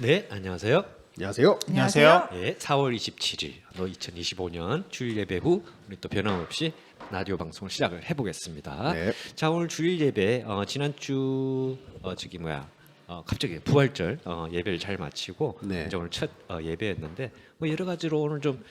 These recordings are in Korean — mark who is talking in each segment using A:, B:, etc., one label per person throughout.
A: 네, 안녕하세요.
B: 안녕하세요.
C: 안녕하세요.
A: 네, 4월 27일 2025년 주일 예배 후 우리 또 변함없이 라디오 방송을 시작을 해보겠습니다.
B: 네.
A: 자, 오늘 주일 예배 지난주 갑자기 부활절 예배를 잘 마치고
B: 네.
A: 이제 오늘 첫 예배였는데 뭐 여러 가지로 오늘 좀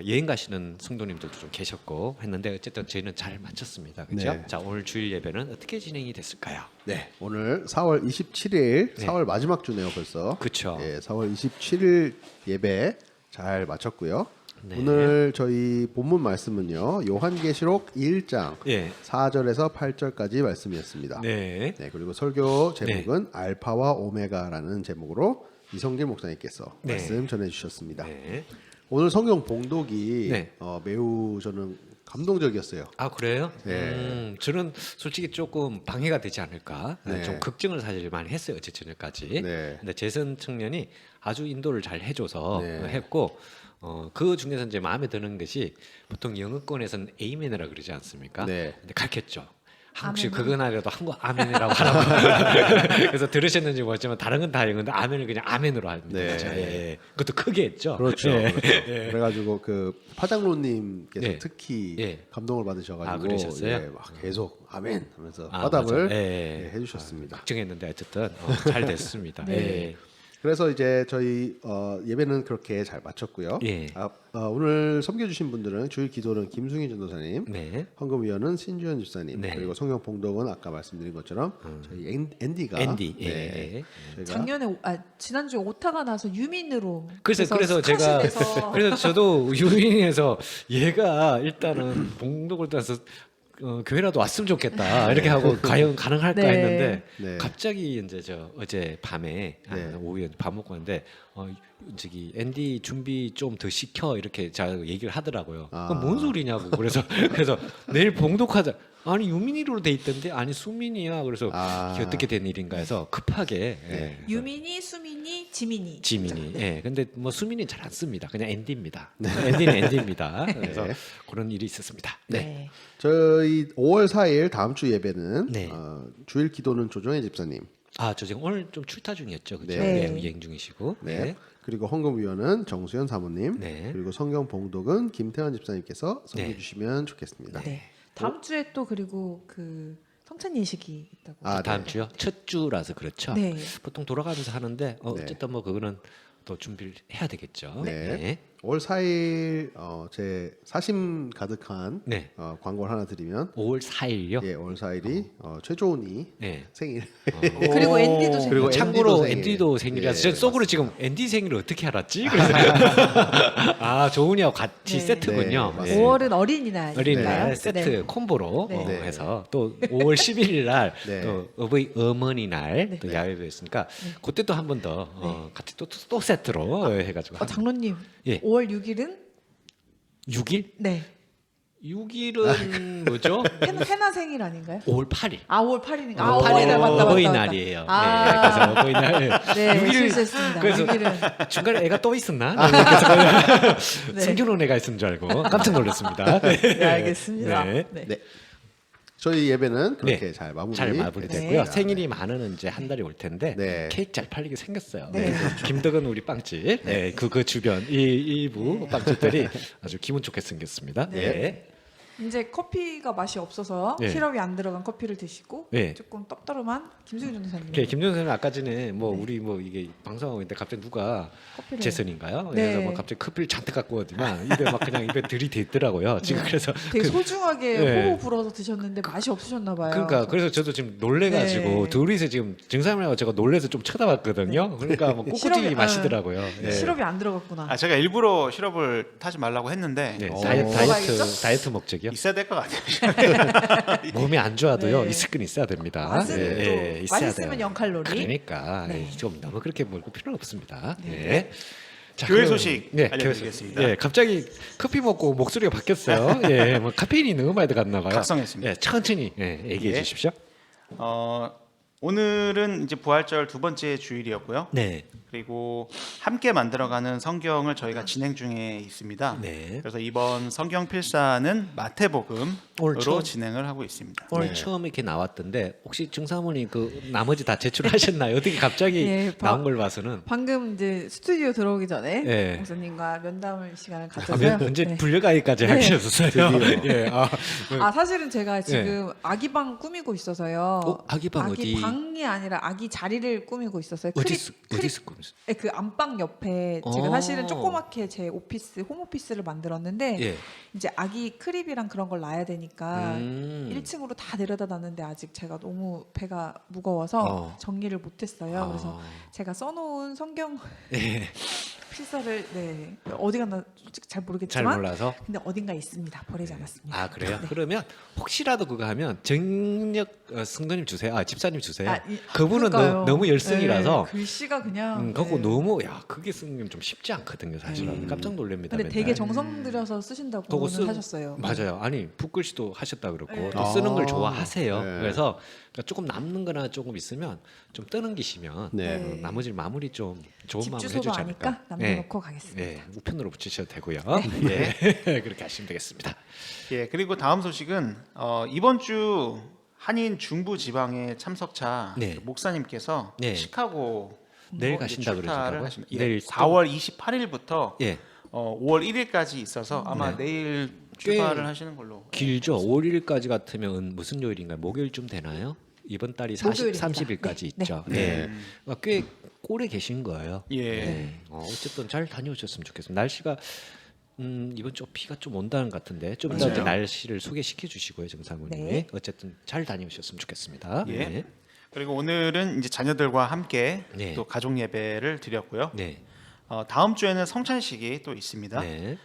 A: 여행 가시는 성도님들도 좀 계셨고 했는데 어쨌든 저희는 잘 마쳤습니다. 그렇죠?
B: 네.
A: 자, 오늘 주일 예배는 어떻게 진행이 됐을까요?
B: 네, 오늘 4월 27일,
A: 네.
B: 4월 마지막 주네요 벌써.
A: 그쵸.
B: 예, 4월 27일 예배 잘 마쳤고요.
A: 네.
B: 오늘 저희 본문 말씀은요, 요한계시록 1장
A: 예.
B: 4절에서 8절까지 말씀이었습니다.
A: 네.
B: 네, 그리고 설교 제목은 알파와 오메가라는 제목으로 이성길 목사님께서
A: 네.
B: 말씀 전해주셨습니다.
A: 네.
B: 오늘 성경 봉독이
A: 네.
B: 매우 저는 감동적이었어요.
A: 아, 그래요?
B: 네.
A: 저는 솔직히 조금 방해가 되지 않을까.
B: 네.
A: 좀 걱정을 사실 많이 했어요, 어제 저녁까지.
B: 네.
A: 근데 재선 청년이 아주 인도를 잘 해줘서
B: 네.
A: 했고, 그 중에서 이제 마음에 드는 것이 보통 영어권에서는 에이멘이라 그러지 않습니까?
B: 네.
A: 근데 가르쳤죠. 한국식
C: 아멘.
A: 그거나라도 한국 아멘이라고 하라고. 그래서 들으셨는지 모르지만 다른 건 다 영어인데 아멘을 그냥 아멘으로 합니다.
B: 네.
A: 그렇죠? 예. 그것도 크게 했죠.
B: 그렇죠.
A: 예.
B: 그렇죠. 그래가지고 그 파장로님께서
A: 예.
B: 특히
A: 예.
B: 감동을 받으셔가지고
A: 아, 그러셨어요?
B: 예, 막 계속 아멘 하면서
A: 아,
B: 화답을
A: 맞아. 예.
B: 해주셨습니다.
A: 걱정했는데 어쨌든 잘 됐습니다.
C: 네.
A: 예.
B: 그래서 이제 저희 예배는 그렇게 잘 마쳤고요.
A: 예.
B: 오늘 섬겨주신 분들은 주일 기도는 김승희 전도사님,
A: 네.
B: 헌금위원은 신주현 집사님,
A: 네.
B: 그리고 성경 봉독은 아까 말씀드린 것처럼 저희 앤디가
A: 앤디. 예.
B: 네, 저희가
C: 작년에 지난주에 오타가 나서 유민으로
A: 그래서 제가
C: 스카시에서
A: 그래서 저도 유인해서 얘가 일단은 봉독을 따서 교회라도 왔으면 좋겠다 이렇게 하고 과연 가능할까
C: 네.
A: 했는데
B: 네.
A: 갑자기 이제 저 어제 밤에
B: 네.
A: 오후에 밥 먹고 왔는데 저기 앤디 준비 좀 더 시켜 이렇게 자 얘기를 하더라고요.
B: 아.
A: 그럼 뭔 소리냐고 그래서 내일 봉독하자. 아니 유민이로 돼 있던데 아니 수민이야. 그래서
B: 아.
A: 이게 어떻게 된 일인가 해서 급하게
B: 네.
C: 유민이, 수민이, 지민이.
A: 지민이. 예. 근데 뭐 수민이 잘 안 씁니다. 그냥 앤디입니다. 앤디는 앤디입니다. 그래서
B: 네.
A: 그런 일이 있었습니다.
C: 네.
B: 저희 5월 4일 다음 주 예배는
A: 네.
B: 주일 기도는 조정혜 집사님,
A: 아, 저 지금 오늘 좀 출타 중이었죠. 그렇죠?
B: 네.
A: 네. 여행 중이시고.
B: 네.
A: 네.
B: 그리고 헌금위원은 정수현 사모님,
A: 네.
B: 그리고 성경 봉독은 김태환 집사님께서
A: 네.
B: 섬겨주시면 좋겠습니다.
C: 네. 다음 주에 또 그리고 그 성찬 예식이 있다고.
B: 아,
A: 다음
B: 네.
A: 주요? 첫 주라서 그렇죠.
C: 네.
A: 보통 돌아가면서 하는데
B: 네.
A: 어쨌든 뭐 그거는 또 준비를 해야 되겠죠.
B: 네. 5월 4일 제 사심 가득한
A: 네.
B: 광고를 하나 드리면
A: 5월 4일요?
B: 예, 5월 4일이 최조은이
A: 네.
B: 생일.
C: 그리고 앤디도 생일.
B: 그리고
A: 참고로
B: 앤디도
A: 앤디도
B: 생일.
A: 생일이라서
B: 예,
A: 저 속으로 지금 앤디 생일을 어떻게 알았지? 그래서 아 조은이하고 같이
C: 네.
A: 세트군요.
B: 네, 맞습니다.
C: 5월은 어린이날인가요?
A: 어린이날
C: 네.
A: 세트 콤보로
C: 네.
B: 네.
A: 해서 또 5월 11일 날
B: 네.
A: 또 어머니 날 또 야외배였으니까 그때 또 한 번 더 같이 또 세트로 해가지고
C: 장로님.
A: 예.
C: 5월 6일은
A: 6일?
C: 네.
A: 6일은 뭐죠?
C: 해나 생일 아닌가요?
A: 5월 8일.
C: 아, 5월 8일인가?
A: 5월 8일
C: 맞다.
A: 어버이날이에요.
C: 아.
A: 네, 그래서 어버이날
C: 네,
A: 6일
C: 실수했습니다.
A: 그래서
C: 6일은.
A: 중간에 애가 또 있었나? 그래서
C: 네.
A: 숨겨놓은 애가 있은 줄 알고 깜짝 놀랐습니다.
C: 네, 알겠습니다.
A: 네.
C: 네.
B: 네. 저희 예배는 그렇게
A: 네.
B: 잘
A: 잘 마무리됐고요.
B: 마무리됐습니다.
A: 생일이 많으면 이제 한 달이 올 텐데
B: 네.
A: 케이크 잘 팔리게 생겼어요.
C: 네.
A: 김덕은 우리 빵집, 네. 그 주변 일부 빵집들이 아주 기분 좋게 생겼습니다.
C: 네.
A: 네.
C: 이제 커피가 맛이 없어서
A: 네.
C: 시럽이 안 들어간 커피를 드시고
A: 네.
C: 조금 떡더름한 김승윤 전도사님.
A: 김정선은 아까 전에 뭐 우리 뭐 이게 방송하고 있는데 갑자기 누가
C: 커피를.
A: 재선인가요?
C: 네.
A: 그래서 뭐 갑자기 커피를 잔뜩 갖고 오더만 입에 막 그냥 입에 들이댔더라고요. 지금 그래서
C: 되게 소중하게
A: 네.
C: 호호 불어서 드셨는데 맛이 없으셨나 봐요.
A: 그러니까 그래서 저도 지금 놀래가지고
C: 네.
A: 둘이서 지금 증상을 제가 놀래서 좀 쳐다봤거든요. 그러니까 뭐 꿋꿋이
C: 시럽이-
A: 마시더라고요. 네.
C: 시럽이 안 들어갔구나.
D: 아 제가 일부러 시럽을 타지 말라고 했는데
A: 네,
B: 오.
A: 다이어트 목적이요.
D: 있어야 될 것 같아요.
A: 몸이 안 좋아도요
C: 네.
A: 있을 건 있어야 됩니다.
C: 맛은
A: 예,
C: 또
A: 예, 있어야
C: 맛있으면
A: 돼요.
C: 0칼로리.
A: 그러니까
C: 네.
A: 좀 너무 그렇게 먹을 필요는 없습니다. 네. 자,
D: 교회
A: 그럼-
D: 소식
A: 네,
D: 알려드리겠습니다.
A: 예, 갑자기 커피 먹고 목소리가 바뀌었어요. 예, 뭐 카페인이 너무 많이 들어갔나 봐요.
D: 각성했습니다.
A: 예, 천천히 얘기해
D: 예.
A: 주십시오.
D: 오늘은 이제 부활절 두 번째 주일이었고요.
A: 네.
D: 그리고 함께 만들어가는 성경을 저희가 진행 중에 있습니다.
A: 네.
D: 그래서 이번 성경 필사는 마태복음으로
A: 처음-
D: 진행을 하고 있습니다.
A: 오늘
B: 네.
A: 처음 이렇게 나왔던데 혹시 정사모님 그 나머지 다 제출하셨나요? 어떻게 갑자기
C: 예,
A: 나온 걸 봐서는
C: 방금 이제 스튜디오 들어오기 전에
A: 네.
C: 목사님과 면담을 시간을
A: 아,
C: 가졌어요.
A: 언제
C: 네.
A: 불려가기까지
C: 네.
A: 하셨어요?
B: 드디어.
A: 예.
C: 아 사실은 제가 지금 아기 방 꾸미고 있어서요.
A: 아기 방
C: 아기
A: 어디?
C: 방이 아니라 아기 자리를 꾸미고 있었어요.
A: 어디서 꾸미셨어요?
C: 네, 그 안방 옆에 제가 사실은 조그맣게 제 오피스 홈오피스를 만들었는데
A: 예.
C: 이제 아기 크립이랑 그런 걸 놔야 되니까 1층으로
A: 음.
C: 다 내려다 놨는데 아직 제가 너무 배가 무거워서 정리를 못했어요. 그래서 제가 써놓은 성경
A: 예.
C: 필사를 어디 갔나 솔직히 잘
A: 잘
C: 모르겠지만
A: 몰라서.
C: 근데 어딘가 있습니다. 버리지 않았습니다.
A: 아 그래요?
C: 네.
A: 그러면 혹시라도 그거 하면 정력 성도님 주세요. 아 집사님 주세요. 그분은
C: 그러니까요.
A: 너무 열성이라서.
C: 네, 글씨가 그냥
A: 그거
C: 네.
A: 너무 야 그게 쓰는 좀 쉽지 않거든요 사실은. 깜짝 놀랍니다.
C: 근데 되게
A: 맨날.
C: 정성 들여서 쓰신다고
A: 그거
C: 하셨어요.
A: 맞아요. 아니 붓글씨도 하셨다 그러고
C: 네.
A: 또 쓰는 걸
B: 아,
A: 좋아하세요.
B: 네.
A: 그래서 그러니까 조금 남는 거나 조금 있으면 좀 뜨는 기시면
B: 네.
C: 네.
A: 나머지 마무리 좀 좋은
C: 집
A: 마음을
C: 주소도
A: 해주지
C: 아니까
A: 않을까.
C: 남겨놓고 가겠습니다.
A: 네, 우편으로 붙이셔도 되고요. 예, 그렇게 하시면 되겠습니다.
D: 예, 그리고 다음 소식은 이번 주 한인 중부 지방의 참석차
A: 네.
D: 목사님께서
A: 네.
D: 시카고
A: 내일 가신다 그러더라고요.
D: 예,
A: 내일
D: 4월 28일부터
A: 예,
D: 5월 1일까지 있어서 아마
A: 네.
D: 내일
A: 꽤
D: 출발을 하시는 걸로.
A: 길죠. 5일까지 같으면 무슨 요일인가요? 목요일쯤 되나요? 이번 달이
C: 목요일입니다.
A: 30일까지
C: 네,
A: 있죠.
B: 네.
A: 꽤 오래 계신 거예요.
D: 예.
A: 네. 어쨌든 잘 다녀오셨으면 좋겠습니다. 날씨가 이번 주 비가 좀 온다는 것 같은데 좀 이따
D: 맞아요.
A: 날씨를 소개시켜 주시고요, 정상훈님이.
C: 네.
A: 어쨌든 잘 다녀오셨으면 좋겠습니다.
D: 예.
A: 네.
D: 그리고 오늘은 이제 자녀들과 함께
A: 네.
D: 또 가족 예배를 드렸고요.
A: 네.
D: 다음 주에는 성찬식이 또 있습니다.
A: 네.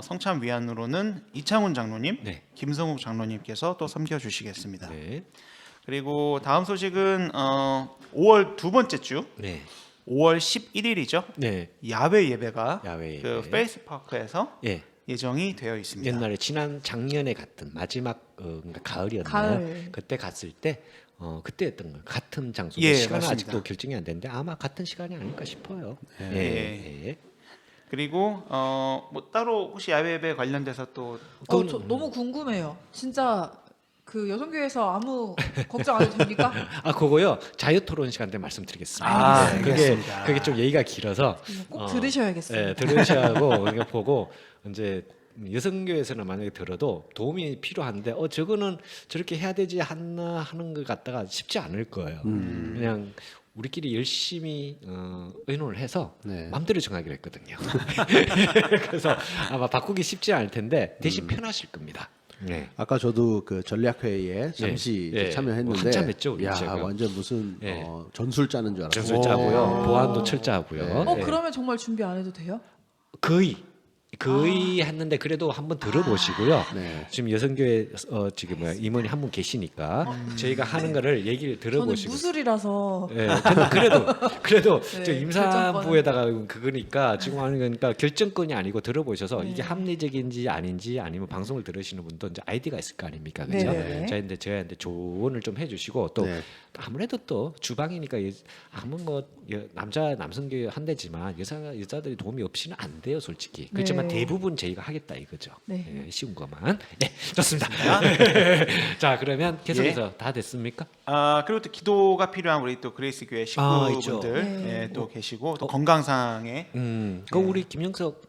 D: 성찬 위안으로는 이창훈 장로님,
A: 네.
D: 김성욱 장로님께서 또 섬겨 주시겠습니다.
A: 네.
D: 그리고 다음 소식은 5월 두 번째 주
A: 네.
D: 5월 11일이죠.
A: 네.
D: 야외 예배가
A: 야외
D: 그
A: 예배.
D: 페이스파크에서
A: 예.
D: 예정이 되어 있습니다.
A: 옛날에 작년에 갔던 마지막 그러니까 가을이었나요?
C: 가을.
A: 그때 갔을 때 그때였던 거예요. 같은 장소.
D: 예,
A: 시간은
D: 맞습니다.
A: 아직도 결정이 안 됐는데 아마 같은 시간이 아닐까 싶어요.
B: 네.
A: 예. 예.
D: 그리고 뭐 따로 혹시 야외 예배 관련돼서 또
C: 저 너무 궁금해요. 진짜 그 여성교회에서 아무 걱정 안 해도 됩니까?
A: 아 그거요. 자유 토론 시간 때 말씀드리겠습니다.
D: 아,
A: 네,
D: 알겠습니다.
A: 그게 좀 얘기가 길어서
C: 꼭 들으셔야겠습니다.
A: 네, 들으셔야 하고 이거 보고 이제 여성교회에서는 만약에 들어도 도움이 필요한데 저거는 저렇게 해야 되지 않나 하는 것 같다가 쉽지 않을 거예요. 그냥 우리끼리 열심히 의논을 해서
B: 네.
A: 마음대로 정하기로 했거든요. 그래서 아마 바꾸기 쉽지 않을 텐데 대신 편하실 겁니다. 네.
B: 아까 저도 그 전략회의에 잠시
A: 예.
B: 이제 참여했는데
A: 한참 했죠, 우리
B: 야
A: 제가.
B: 완전 무슨
A: 예.
B: 전술 짜는 줄 알았어요.
A: 전술 짜고요. 보안도 철저하고요.
B: 네.
A: 네.
C: 그러면 정말 준비 안 해도 돼요?
A: 거의 했는데 그래도 한번 들어보시고요.
B: 네.
A: 지금 여성교회 지금 임원이 한 분 계시니까 저희가 하는 거를 얘기를
C: 저는
A: 들어보시고.
C: 무술이라서
A: 예, 근데 그래도
C: 네,
A: 저 임산부에다가 그거니까 지금 하는 거니까 결정권이 아니고 들어보셔서
C: 네.
A: 이게 합리적인지 아닌지 아니면 방송을 들으시는 분도 이제 아이디가 있을 거 아닙니까, 그렇죠?
C: 네.
A: 저희한테 조언을 좀 해주시고 또
B: 네.
A: 아무래도 또 주방이니까 아무 뭐 남성교회 한대지만 여자들이 도움이 없이는 안 돼요, 솔직히. 그렇지만
C: 네.
A: 대부분 저희가 하겠다 이거죠.
C: 네.
A: 예, 쉬운 것만. 네, 좋습니다. 자, 그러면 계속해서 다 됐습니까?
D: 그리고 또 기도가 필요한 우리 또 그레이스 교회
A: 있죠.
D: 식구분들
C: 네.
D: 예, 또 계시고 또 건강상에
A: 그 우리 김영석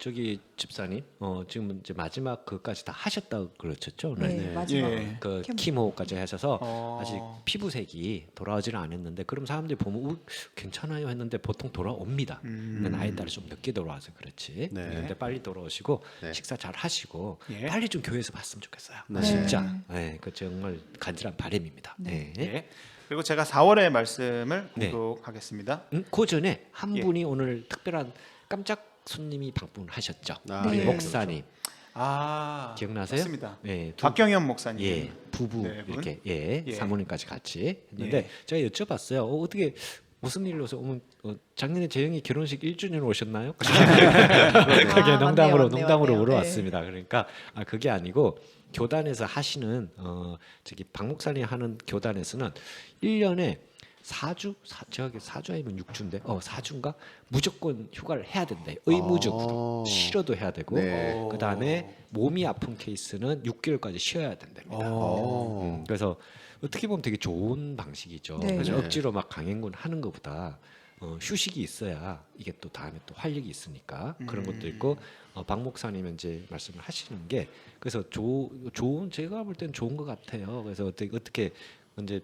A: 집사님 지금 이제 마지막 그까지 다 하셨다고 그러셨죠 오늘.
C: 네, 마지막
D: 예.
A: 그
C: 캠-
A: 키모까지 하셔서
D: 어.
A: 아직 피부색이 돌아오지는 않았는데 그럼 사람들이 보면 괜찮아요 했는데 보통 돌아옵니다. 근데 나이 따라 좀 늦게 돌아와서 그렇지.
B: 네.
A: 근데 빨리 돌아오시고
B: 네.
A: 식사 잘 하시고
D: 예.
A: 빨리 좀 교회에서 봤으면 좋겠어요.
B: 네.
A: 진짜. 네, 그 정말 간절한 바람입니다. 네.
D: 예. 그리고 제가 4월의 말씀을
A: 네.
D: 공독하겠습니다.
A: 그 전에 한
D: 예.
A: 분이 오늘 특별한 깜짝 손님이 방문하셨죠.
B: 아,
A: 우리
C: 네.
A: 목사님 기억나세요?
D: 맞습니다.
A: 네,
D: 박경현 목사님.
A: 예, 부부
D: 네, 분.
A: 이렇게
D: 예.
A: 사모님까지 같이 했는데
D: 예.
A: 제가 여쭤봤어요. 어떻게 무슨 일로 오서 작년에 재영이 결혼식 1주년 오셨나요? 그게
C: 아,
A: 농담으로
C: 맞네요,
A: 농담으로
C: 맞네요.
A: 물어왔습니다. 그러니까 그게 아니고 교단에서 하시는 저기 박 목사님 하는 교단에서는 1년에 저기 4주 아니면 6주인데 4주인가 무조건 휴가를 해야 된대. 의무적으로 싫어도 해야 되고
B: 네.
A: 그다음에 몸이 아픈 케이스는 6개월까지 쉬어야 된답니다. 그래서 어떻게 보면 되게 좋은 방식이죠.
C: 네.
A: 그래서
B: 네.
A: 억지로 막 강행군 하는 것보다 휴식이 있어야 이게 또 다음에 또 활력이 있으니까 그런 것도 있고 박 목사님은 이제 말씀을 하시는 게 그래서 좋은 제가 볼 땐 좋은 것 같아요. 그래서 어떻게 이제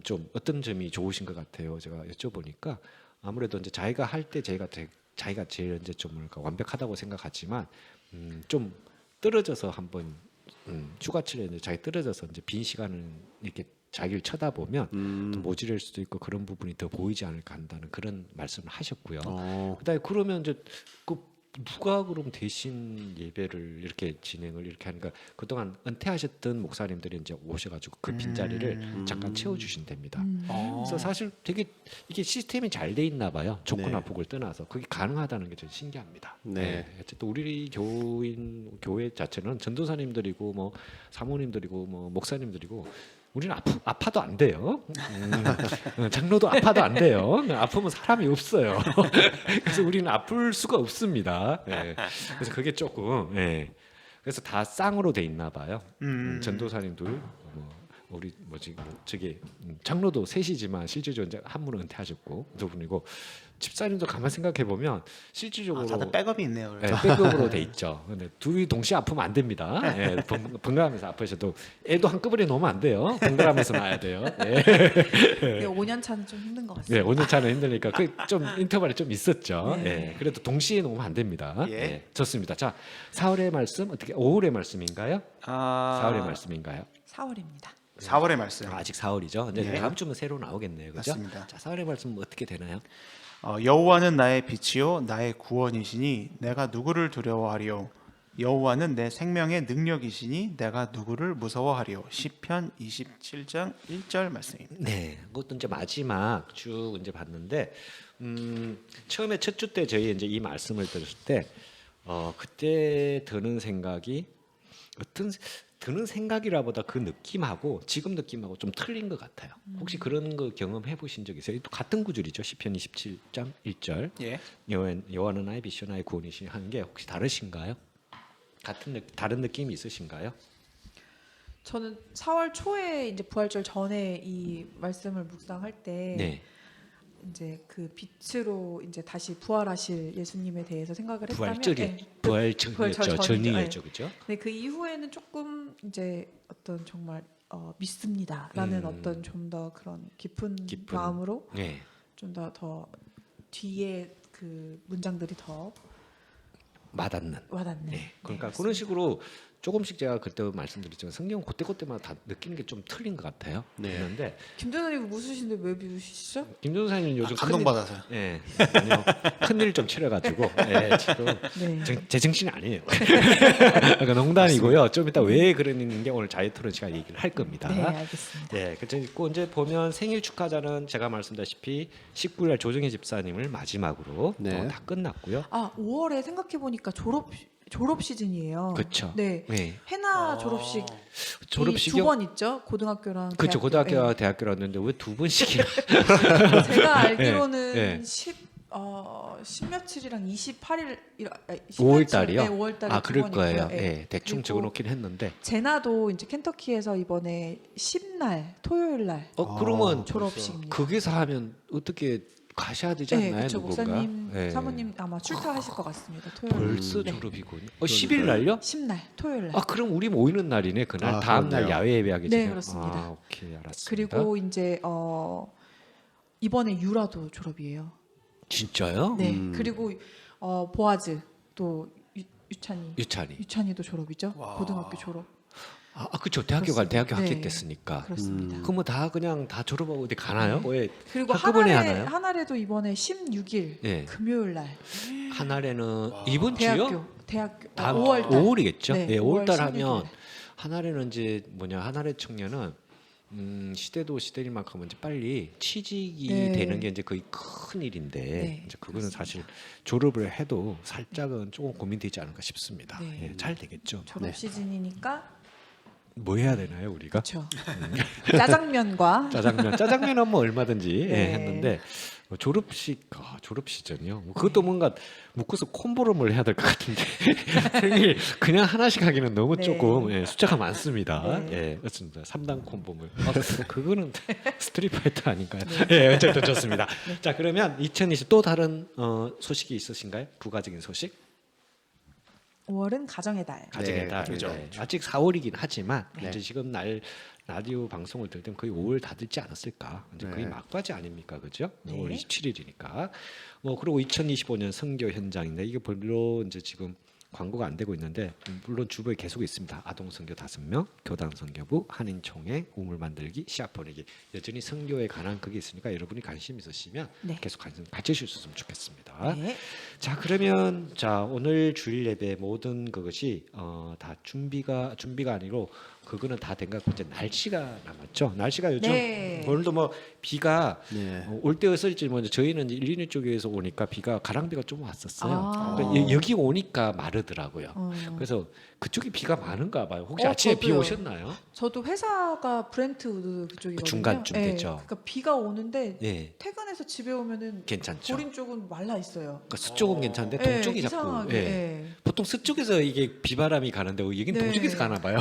A: 좀 어떤 점이 좋으신 것 같아요. 제가 여쭤보니까 아무래도 이제 자기가 할 때 자기가 제일 이제 좀 뭐랄까 완벽하다고 생각하지만 좀 떨어져서 한번 휴가철에 이제 자기 떨어져서 이제 빈 시간을 이렇게 자기를 쳐다보면 또 모질할 수도 있고 그런 부분이 더 보이지 않을까 한다는 그런 말씀을 하셨고요. 그다음에 그러면 이제 그 누가 그럼 대신 예배를 이렇게 진행을 이렇게 하니까 그동안 은퇴하셨던 목사님들이 이제 오셔가지고 그 빈자리를 잠깐 채워주신답니다. 그래서 사실 되게 이게 시스템이 잘 돼 있나 봐요. 조건화
B: 네.
A: 폭을 떠나서 그게 가능하다는 게 좀 신기합니다.
B: 네.
A: 어쨌든 우리 교회 자체는 전도사님들이고 뭐 사모님들이고 뭐 목사님들이고 우리는 아파도 안 돼요. 장로도 아파도 안 돼요. 아프면 사람이 없어요. 그래서 우리는 아플 수가 없습니다. 예. 그래서 그게 조금 그래서 다 쌍으로 돼 있나 봐요. 전도사님도 우리 저기 장로도 셋이지만 실질적으로 이제 한 분은 은퇴하셨고 두 분이고 집사님도 가만 생각해 보면 실질적으로
D: 다들 백업이 있네요.
A: 네, 백업으로 돼 있죠. 근데 둘이 동시에 아프면 안 됩니다. 예, 번갈아가면서 아프셔도 애도 한꺼번에 놓으면 안 돼요. 번갈아가면서 놔야 돼요. 예.
C: 네, 5년 차는 좀 힘든 것 같습니다.
A: 네, 5년 차는 힘드니까 그 좀 인터벌이 좀 있었죠.
C: 네.
A: 예, 그래도 동시에 놓으면 안 됩니다.
D: 예.
A: 예, 좋습니다. 자, 4월의 말씀 어떻게 5월의 말씀인가요? 4월의 말씀인가요?
C: 4월입니다.
D: 4월의 말씀.
A: 아직 4월이죠. 이제
D: 예.
A: 다음 주면 새로 나오겠네요. 그죠?
D: 맞습니다.
A: 자, 4월의 말씀 어떻게 되나요?
D: 여호와는 나의 빛이요 나의 구원이시니 내가 누구를 두려워하리요. 여호와는 내 생명의 능력이시니 내가 누구를 무서워하리요. 시편 27장 1절 말씀입니다.
A: 네, 그것도 이제 마지막 쭉 이제 봤는데 처음에 첫 주 때 저희 이제 이 말씀을 들었을 때 그때 드는 생각이 드는 생각이라보다 그 느낌하고 지금 느낌하고 좀 틀린 것 같아요. 혹시 그런 거 경험해 보신 적 있어요? 또 같은 구절이죠. 시편 27장 1절.
D: 예.
A: 여호와는 나의 빛이요 나의 구원이시니 하는 게 혹시 다르신가요? 다른 느낌이 있으신가요?
C: 저는 4월 초에 이제 부활절 전에 이 말씀을 묵상할 때
A: 네.
C: 이제 그 빛으로 이제 다시 부활하실 예수님에 대해서 생각을 했다면
A: 부활절이
C: 네.
A: 부활절이었죠.
C: 부활절
A: 전이었죠. 그죠?
C: 네, 그 이후에는 조금 이제 어떤 정말 믿습니다라는 어떤 좀 더 그런 깊은 마음으로
A: 네.
C: 좀 더 뒤에 그 문장들이 더
A: 와닿는.
C: 와닿네.
A: 네. 그러니까
C: 네,
A: 그런 식으로 조금씩 제가 그때 말씀드렸지만 성경 그때마다 다 느끼는 게 좀 틀린 것 같아요.
B: 네.
A: 그런데
C: 김도현님 웃으시는데 왜 비웃으시죠?
A: 김종사님 요즘
D: 감동받아서요.
A: 예, 아니요, 큰일 좀 치러가지고 예, 지금
C: 네.
A: 제 정신이 아니에요. 그러니까 농담이고요. 좀 이따 왜 그러는 게 오늘 자유토론 시간 얘기를 할 겁니다.
C: 네, 알겠습니다.
A: 네, 그리고 이제 보면 생일 축하자는 제가 말씀드렸다시피 19일 조정희 집사님을 마지막으로
B: 네.
A: 다 끝났고요.
C: 5월에 생각해 보니까 졸업 시즌이에요.
A: 그렇죠.
C: 네.
A: 네.
C: 해나 졸업식
A: 졸업식이
C: 두 번 있죠. 고등학교랑
A: 그렇죠.
C: 대학교.
A: 고등학교와
C: 네.
A: 대학교라는데 왜 두 번씩이나?
C: 제가 알기로는
A: 네.
C: 10며칠이랑 28일
A: 5월 달이요?
C: 네, 5월 달에
A: 아,
C: 두
A: 그럴
C: 번
A: 거예요.
C: 있고요.
A: 예, 대충
C: 그리고
A: 적어놓긴 했는데.
C: 제나도 이제 켄터키에서 이번에 10날 토요일 날
A: 그러면
C: 졸업식입니다.
A: 거기서 하면 어떻게 가셔야 되지
C: 네,
A: 않나요,
C: 그렇죠.
A: 누군가?
C: 목사님,
A: 네.
C: 사모님 아마 출타하실 것 같습니다. 토요일
A: 벌써
C: 네.
A: 졸업이군요. 10일 날요?
C: 10날 토요일 날.
A: 아, 그럼 우리 모이는 날이네. 그날
B: 아,
A: 다음 날
B: 그렇네요.
A: 야외 예배하게
C: 네,
A: 되네요.
C: 그렇습니다.
A: 아, 오케이, 알았습니다.
C: 그리고 이제 이번에 유라도 졸업이에요.
A: 진짜요?
C: 네. 그리고 보아즈 또 유찬이.
A: 유찬이.
C: 유찬이도 졸업이죠.
D: 와.
C: 고등학교 졸업.
A: 그렇죠. 대학교
C: 그렇습니다.
A: 합격됐으니까.
C: 그렇습니다.
A: 그럼 다 그냥 다 졸업하고 어디 가나요? 왜
C: 그리고
A: 한꺼번에 하나요?
C: 하나래도 이번에 16일
A: 네.
C: 금요일 날
A: 한 알에는 이번 주요?
C: 대학교
A: 다음
C: 5월 달.
A: 5월이겠죠.
C: 네,
A: 네, 5월 달
C: 5월
A: 하면
C: 16일.
A: 한 알에는 이제 한 알의 청년은 시대도 시대일 만큼 이제 빨리 취직이
C: 네.
A: 되는 게 이제 거의 큰 일인데
C: 네,
A: 이제 그거는
C: 그렇습니다.
A: 사실 졸업을 해도 살짝은 조금 고민되지 않을까 싶습니다.
C: 네.
A: 예, 잘 되겠죠.
C: 졸업
B: 네.
C: 시즌이니까
A: 뭐 해야 되나요 우리가?
C: 그렇죠. 짜장면과
A: 짜장면은 뭐 얼마든지
C: 네.
A: 했는데 졸업 시즌이요. 뭐 그것도 뭔가 묶어서 콤보를 해야 될 것 같은데 생일 그냥 하나씩 하기는 너무
C: 네.
A: 조금 숫자가 많습니다.
C: 네.
A: 예, 그렇습니다. 3단 콤보물. 그거는 스트릿 파이터 아닌가요? 예, 어쨌든 좋습니다. 자, 그러면 2020 또 다른 소식이 있으신가요? 부가적인 소식?
C: 5월은 가정의 달.
A: 가정의
B: 네,
A: 달.
B: 가정의
A: 네.
B: 달.
A: 아직 4월이긴 하지만
C: 네.
A: 이제 지금 라디오 방송을 들 때는 거의 5월 다 듣지 않았을까? 이제 거의
B: 네.
A: 막바지 아닙니까, 그죠?
C: 네.
A: 5월 27일이니까. 뭐 그리고 2025년 선교 현장인데 이게 별로 이제 지금 광고가 안 되고 있는데 물론 주부에 계속 있습니다. 아동 선교 5명, 교단 선교부, 한인 총회, 우물 만들기, 시합 보내기. 여전히 선교에 관한 그게 있으니까 여러분이 관심 있으시면
C: 네.
A: 계속 관심 가지실 수 있으면 좋겠습니다.
C: 네.
A: 자, 그러면 오늘 주일 예배 모든 그것이 다 준비가 아니고 그거는 다 된 것 같고 이제 날씨가 남았죠. 날씨가 요즘
C: 네.
A: 오늘도 뭐 비가
B: 네.
A: 올 때였을지 뭐 저희는 이제 일리니 쪽에서 오니까 가랑비가 좀 왔었어요.
C: 아.
A: 그러니까 여기 오니까 마르더라고요.
C: 어.
A: 그래서 그쪽이 비가 많은가 봐요. 혹시
C: 어,
A: 아침에 비
C: 저도요.
A: 오셨나요?
C: 저도 회사가 브렌트우드 그쪽이거든요.
A: 그 중간쯤
C: 예,
A: 되죠.
C: 그러니까 비가 오는데
A: 예,
C: 퇴근해서 집에 오면은
A: 괜찮죠.
C: 보린 쪽은 말라 있어요.
A: 그러니까 서쪽은 괜찮은데
C: 예,
A: 동쪽이 자꾸
C: 이상하게. 예.
A: 보통 서쪽에서 이게 비바람이 가는데 여긴
C: 네.
A: 동쪽에서 가나 봐요.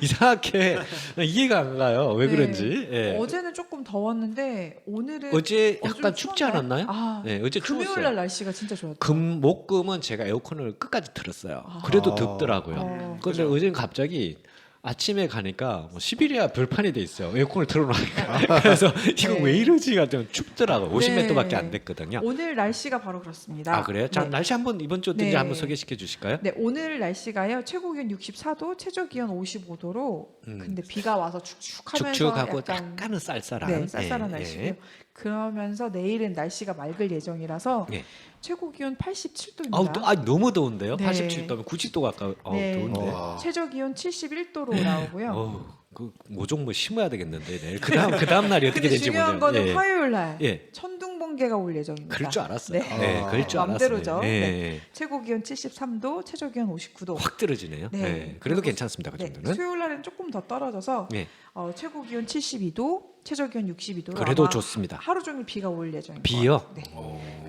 A: 이상하게 이해가 안 가요. 왜
C: 네.
A: 그런지. 예.
C: 어제는 조금 더웠는데 오늘은
A: 어제
C: 좀
A: 약간 춥지
C: 추웠나요?
A: 않았나요?
C: 아,
A: 네, 어제
C: 금요일
A: 추웠어요.
C: 날 날씨가 진짜 좋았죠.
A: 목금은 제가 에어컨을 끝까지 틀었어요.
C: 아.
A: 그래도
B: 아.
A: 덥더라고요. 근데 어제는 갑자기 아침에 가니까 뭐 시베리아 벌판이 돼 있어요. 에어컨을 틀어놓으니까. 그래서 이거
C: 네.
A: 왜 이러지가 좀 춥더라고. 50m밖에
C: 네.
A: 안 됐거든요.
C: 오늘 날씨가 바로 그렇습니다.
A: 아 그래요? 자
C: 네.
A: 날씨 한번 이번 주 어떤지
C: 네.
A: 한번 소개시켜 주실까요?
C: 네, 오늘 날씨가요. 최고 기온 64도, 최저 기온 55도로 근데 비가 와서 축축하면서
A: 축축하고
C: 약간
A: 약간은 쌀쌀한.
C: 네, 쌀쌀한
A: 예,
C: 날씨고요.
A: 예.
C: 그러면서 내일은 날씨가 맑을 예정이라서
A: 예.
C: 최고 기온 87도입니다.
A: 너무 더운데요?
C: 네.
A: 87도면 90도 가까워.
C: 네.
A: 더운데.
B: 와.
C: 최저 기온 71도로 나오고요.
A: 그 모종 뭐 심어야 되겠는데 내일 그다음 날이 어떻게
C: 근데
A: 될지
C: 중요한
A: 모르겠-
C: 거는
A: 예.
C: 화요일 날
A: 예.
C: 천둥 번개가 올 예정입니다.
A: 그럴 줄 알았어요.
C: 네.
A: 네, 그럴 줄
C: 맘대로죠.
A: 알았어요.
C: 네. 최고 기온 73도, 최저 기온 59도.
A: 확 떨어지네요.
C: 네.
A: 네. 그래도
C: 그리고
A: 괜찮습니다. 그
C: 네,
A: 정도는.
C: 수요일 날은 조금 더 떨어져서
A: 네.
C: 최고 기온 72도, 최저 기온 62도로
A: 그래도
C: 아마
A: 좋습니다.
C: 하루 종일 비가 올 예정입니다.
A: 비요?
C: 네.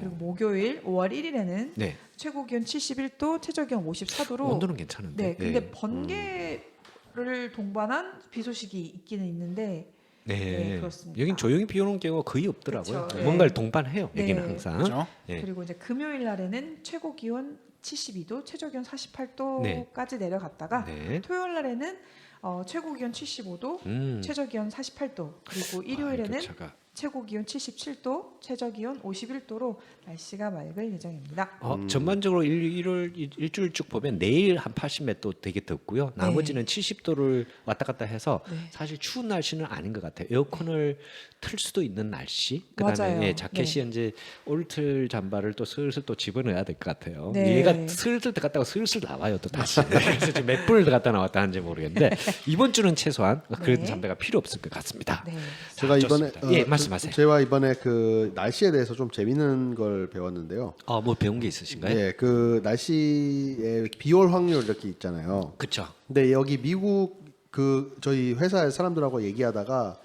C: 그리고 목요일 5월 1일에는
A: 네.
C: 최고 기온 71도, 최저 기온 54도로
A: 온도는 괜찮은데.
C: 네, 근데 번개를 동반한 비 소식이 있기는 있는데
A: 네.
C: 네, 그렇습니다.
A: 여긴 조용히 비 오는 경우가 거의 없더라고요.
C: 그쵸, 네.
A: 뭔가를 동반해요.
C: 네.
A: 여기는 항상.
D: 그죠?
A: 네.
C: 그리고 이제 금요일 날에는 최고 기온 72도, 최저 기온 48도까지 내려갔다가
A: 네.
C: 토요일 날에는 최고 기온 75도, 최저 기온 48도, 그리고 일요일에는
A: 교차가.
C: 최고 기온 77도, 최저 기온 51도로 날씨가 맑을 예정입니다.
A: 전반적으로 일주일 쭉 보면 내일 한 80몇 도 되게 덥고요. 나머지는 70도를 왔다 갔다 해서
C: 네.
A: 사실 추운 날씨는 아닌 것 같아요. 에어컨을 틀 수도 있는 날씨. 그다음에
C: 맞아요.
A: 자켓이 이제 올틀 잠바를 또 슬슬 또 집어넣어야 될 것 같아요.
C: 네.
A: 얘가 슬슬 들어갔다가 슬슬 나와요 또 다시. 그래서 지금 몇 분을 들어갔다 나왔다 하는지 모르겠는데 이번 주는 최소한 그런
C: 네.
A: 잠바가 필요 없을 것 같습니다.
C: 네.
B: 제가 이번에
A: 좋습니다. 예, 말씀하세요.
B: 제가 이번에 그 날씨에 대해서 좀 재밌는 걸 배웠는데요.
A: 뭐 배운 게 있으신가요?
B: 예, 그 날씨에 비올 확률 이렇게 있잖아요.
A: 그렇죠.
B: 근데 여기 미국 그 저희 회사 사람들하고 얘기하다가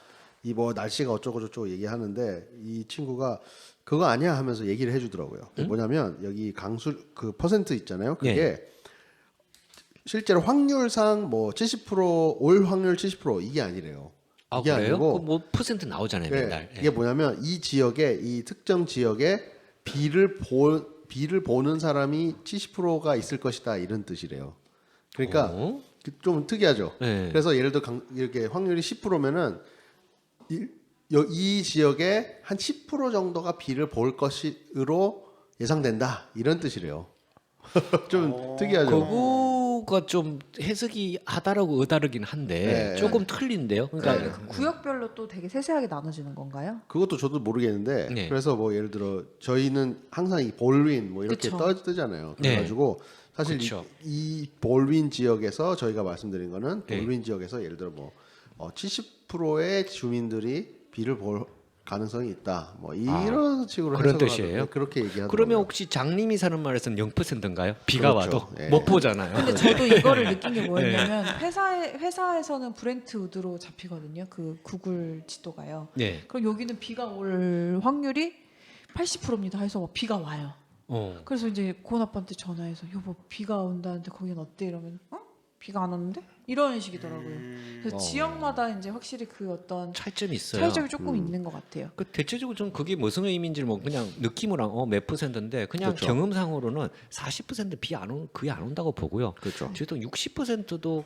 B: 이 뭐 날씨가 어쩌고 저쩌고 얘기하는데 이 친구가 그거 아니야 하면서 얘기를 해주더라고요. 뭐냐면 여기 강수 그 퍼센트 있잖아요. 그게 실제로 확률상 뭐 70%올 확률 70% 이게 아니래요. 이게
A: 그래요?
B: 아니고
A: 뭐 퍼센트 나오잖아요
B: 네,
A: 맨날. 예.
B: 이게 뭐냐면 이 지역에 이 특정 지역에 비를 보는 사람이 70%가 있을 것이다 이런 뜻이래요. 그러니까
A: 어?
B: 좀 특이하죠.
A: 네.
B: 그래서 예를 들어 이렇게 확률이 10%면은 이 지역에 한 10% 정도가 비를 볼 것으로 예상된다 이런 뜻이래요. 좀 특이하죠.
A: 그거가 좀 해석이 하다라고 어다르긴 한데
B: 네.
A: 조금 틀린데요. 그러니까
C: 구역별로 또 되게 세세하게 나눠지는 건가요?
B: 그것도 저도 모르겠는데
A: 네.
B: 그래서 뭐 예를 들어 저희는 항상 이 볼윈 뭐 이렇게
C: 그쵸.
B: 뜨잖아요.
A: 네.
B: 그래가지고 사실
A: 그쵸.
B: 이 볼윈 지역에서 저희가 말씀드린 거는
A: 네.
B: 볼윈 지역에서 예를 들어 뭐 70%의 주민들이 비를 가능성이 있다. 뭐 이런 식으로
A: 그런
B: 해석을
A: 뜻이에요?
B: 하던데 그렇게 얘기하더라고요.
A: 그러면 혹시 장님이 사는 말에서는 0%인가요? 비가
B: 그렇죠.
A: 와도
B: 예.
A: 못 보잖아요.
C: 근데 저도 이거를 느낀 게 뭐였냐면 회사에서는 브렌트우드로 잡히거든요. 그 구글 지도가요.
A: 네.
C: 그럼 여기는 비가 올 확률이 80%입니다. 해서 막 비가 와요. 그래서 이제 고은 아빠한테 전화해서 여보 비가 온다는데 거긴 어때? 이러면 비가 안 오는데? 이런 식이더라고요. 그래서 지역마다 이제 확실히 그 어떤
A: 차이점이 있어요.
C: 차이점이 조금 있는 것 같아요.
A: 그 대체적으로 좀 그게 무슨 의미인지를 뭐 그냥 느낌으로 몇 %인데 그냥
B: 그렇죠.
A: 경험상으로는 40% 비 안 온 거의 안 온다고 보고요.
B: 그렇죠.
A: 저도 60%도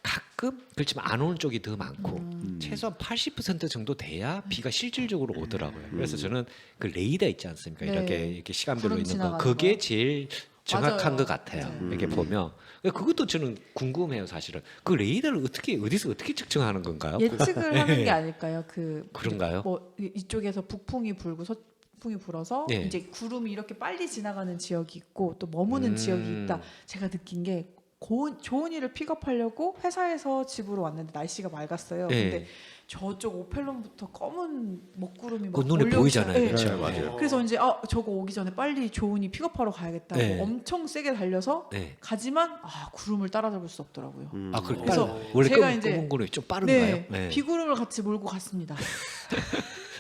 A: 가끔 그렇지만 안 오는 쪽이 더 많고 최소한 80% 정도 돼야 비가 실질적으로 오더라고요. 그래서 저는 그 레이더 있지 않습니까?
C: 네.
A: 이렇게 시간별로
C: 구름
A: 있는 거
C: 지나가는
A: 그게
C: 거.
A: 제일 정확한
C: 맞아요.
A: 것 같아요.
C: 맞아요.
A: 이렇게 보면 그것도 저는 궁금해요, 사실은. 그 레이더를 어디서 어떻게 측정하는 건가요?
C: 예측을 하는 게 아닐까요?
A: 그런가요?
C: 뭐 이쪽에서 북풍이 불고 서풍이 불어서
A: 네.
C: 이제 구름이 이렇게 빨리 지나가는 지역이 있고 또 머무는 지역이 있다. 제가 느낀 게 좋은 일을 픽업하려고 회사에서 집으로 왔는데 날씨가 맑았어요.
A: 네.
C: 근데 저쪽 오펠론부터 검은 먹구름이
A: 그
C: 막
A: 눈에
C: 몰려오잖아요.
A: 보이잖아요.
C: 네.
A: 그렇죠?
B: 네, 맞아요.
C: 그래서 이제 저거 오기 전에 빨리 조은이 픽업하러 가야겠다고
A: 네.
C: 엄청 세게 달려서
A: 네.
C: 가지만 구름을 따라잡을 수 없더라고요.
A: 아, 그래.
C: 그래서
A: 원래
C: 제가 이제
A: 검은 거는 좀 빠른가요?
C: 네, 비구름을 같이 몰고 갔습니다.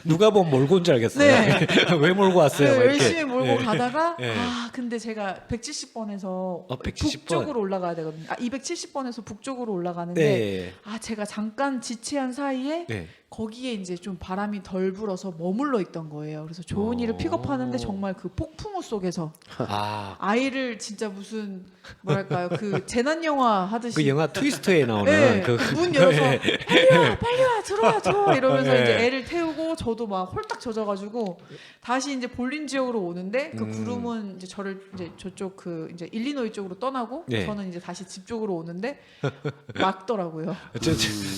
A: 누가 보면 몰고 온 줄 알겠어요.
C: 네.
A: 왜 몰고 왔어요? 막 이렇게.
C: 열심히 몰고
A: 네.
C: 가다가
A: 네.
C: 근데 제가 170번에서
A: 170번.
C: 북쪽으로 올라가야 되거든요. 270번에서 북쪽으로 올라가는데
A: 네.
C: 제가 잠깐 지체한 사이에
A: 네.
C: 거기에 이제 좀 바람이 덜 불어서 머물러 있던 거예요. 그래서 좋은 일을 픽업하는데 정말 그 폭풍우 속에서
A: 아,
C: 아이를 진짜 무슨 뭐랄까요 그 재난 영화 하듯이
A: 그 영화 트위스트에 나오는
C: 네,
A: 그
C: 문 열어서 빨리 와 들어와 이러면서
A: 네.
C: 이제 애를 태우고 저도 막 홀딱 젖어가지고 다시 이제 볼린 지역으로 오는데 그 구름은 이제 저를 이제 저쪽 그 이제 일리노이 쪽으로 떠나고
A: 네.
C: 저는 이제 다시 집 쪽으로 오는데 막더라고요.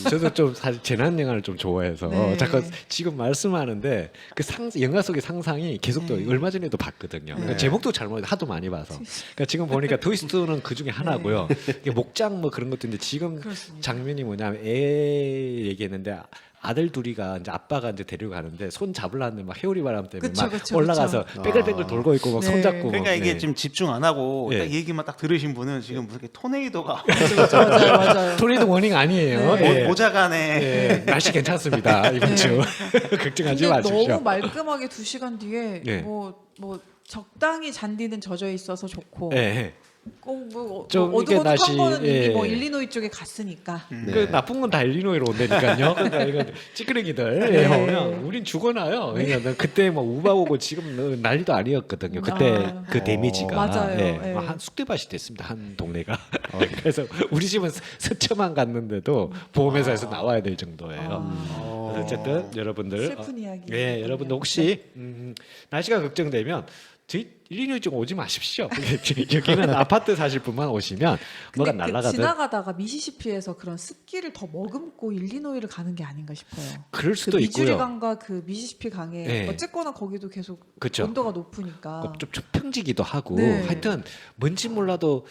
A: 저도 좀 사실 재난 영화를 좀 좋아해서
C: 네.
A: 잠깐 지금 말씀하는데 그 영화 속의 상상이 계속 또
C: 네.
A: 얼마 전에도 봤거든요. 그러니까
C: 네.
A: 제목도 잘못 하도 많이 봐서. 그러니까 지금 보니까 트위스트는 그 중에 하나고요. 이게 목장 뭐 그런 것도 있는데 지금
C: 그렇습니다.
A: 장면이 뭐냐면 애 얘기했는데 아들 둘이가 이제 아빠가 이제 데려가는데 손 잡으려는데 막 해오리 바람 때문에
C: 그쵸,
A: 막
C: 그쵸,
A: 올라가서
B: 그쵸.
A: 빼글빼글 돌고 있고 막
C: 네.
A: 손잡고
D: 그러니까
A: 막,
D: 이게
A: 네.
D: 지금 집중 안 하고
A: 네.
D: 딱 이 얘기만 딱 들으신 분은 지금 무슨 토네이도가
C: 맞아요.
A: 토네이도 워닝 아니에요.
C: 네.
A: 예.
D: 모자간에
A: 예, 날씨 괜찮습니다 이번
C: 네.
A: 주 걱정하지
C: 근데
A: 마십시오.
C: 너무 말끔하게 2시간 뒤에
A: 네.
C: 뭐 적당히 잔디는 젖어 있어서 좋고
A: 예.
C: 좀
A: 이게
C: 어두컴컴한
A: 날씨,
C: 거는
A: 예.
C: 이미 뭐 일리노이 쪽에 갔으니까
B: 네.
A: 그 나쁜 건 다 일리노이로 온다니까요. 그러니까 이거 찌끄레기들
C: 네.
A: 오면 우린 죽어나요. 그러니까 그때 뭐 우박 오고 지금 난리도 아니었거든요. 그때 그 데미지가
C: 맞아요.
A: 예.
C: 예.
A: 한 쑥대밭이 됐습니다. 한 동네가. 그래서 우리 집은 서초만 갔는데도 보험회사에서 나와야 될 정도예요. 그래서 어쨌든 여러분들
C: 슬픈 이야기.
A: 예, 여러분들 혹시 날씨가 걱정되면 저희 일리노이 쪽 오지 마십시오. 여기는 아파트 사실 분만 오시면 뭐가
C: 근데 그
A: 날아가든
C: 지나가다가 미시시피에서 그런 습기를 더 머금고 일리노이를 가는 게 아닌가 싶어요.
A: 그럴
C: 그
A: 수도
C: 미주리
A: 있고요.
C: 강과 그 미시시피 강에
A: 네.
C: 어쨌거나 거기도 계속
A: 그쵸.
C: 온도가 높으니까
A: 좀 평지기도 하고
C: 네.
A: 하여튼 뭔지 몰라도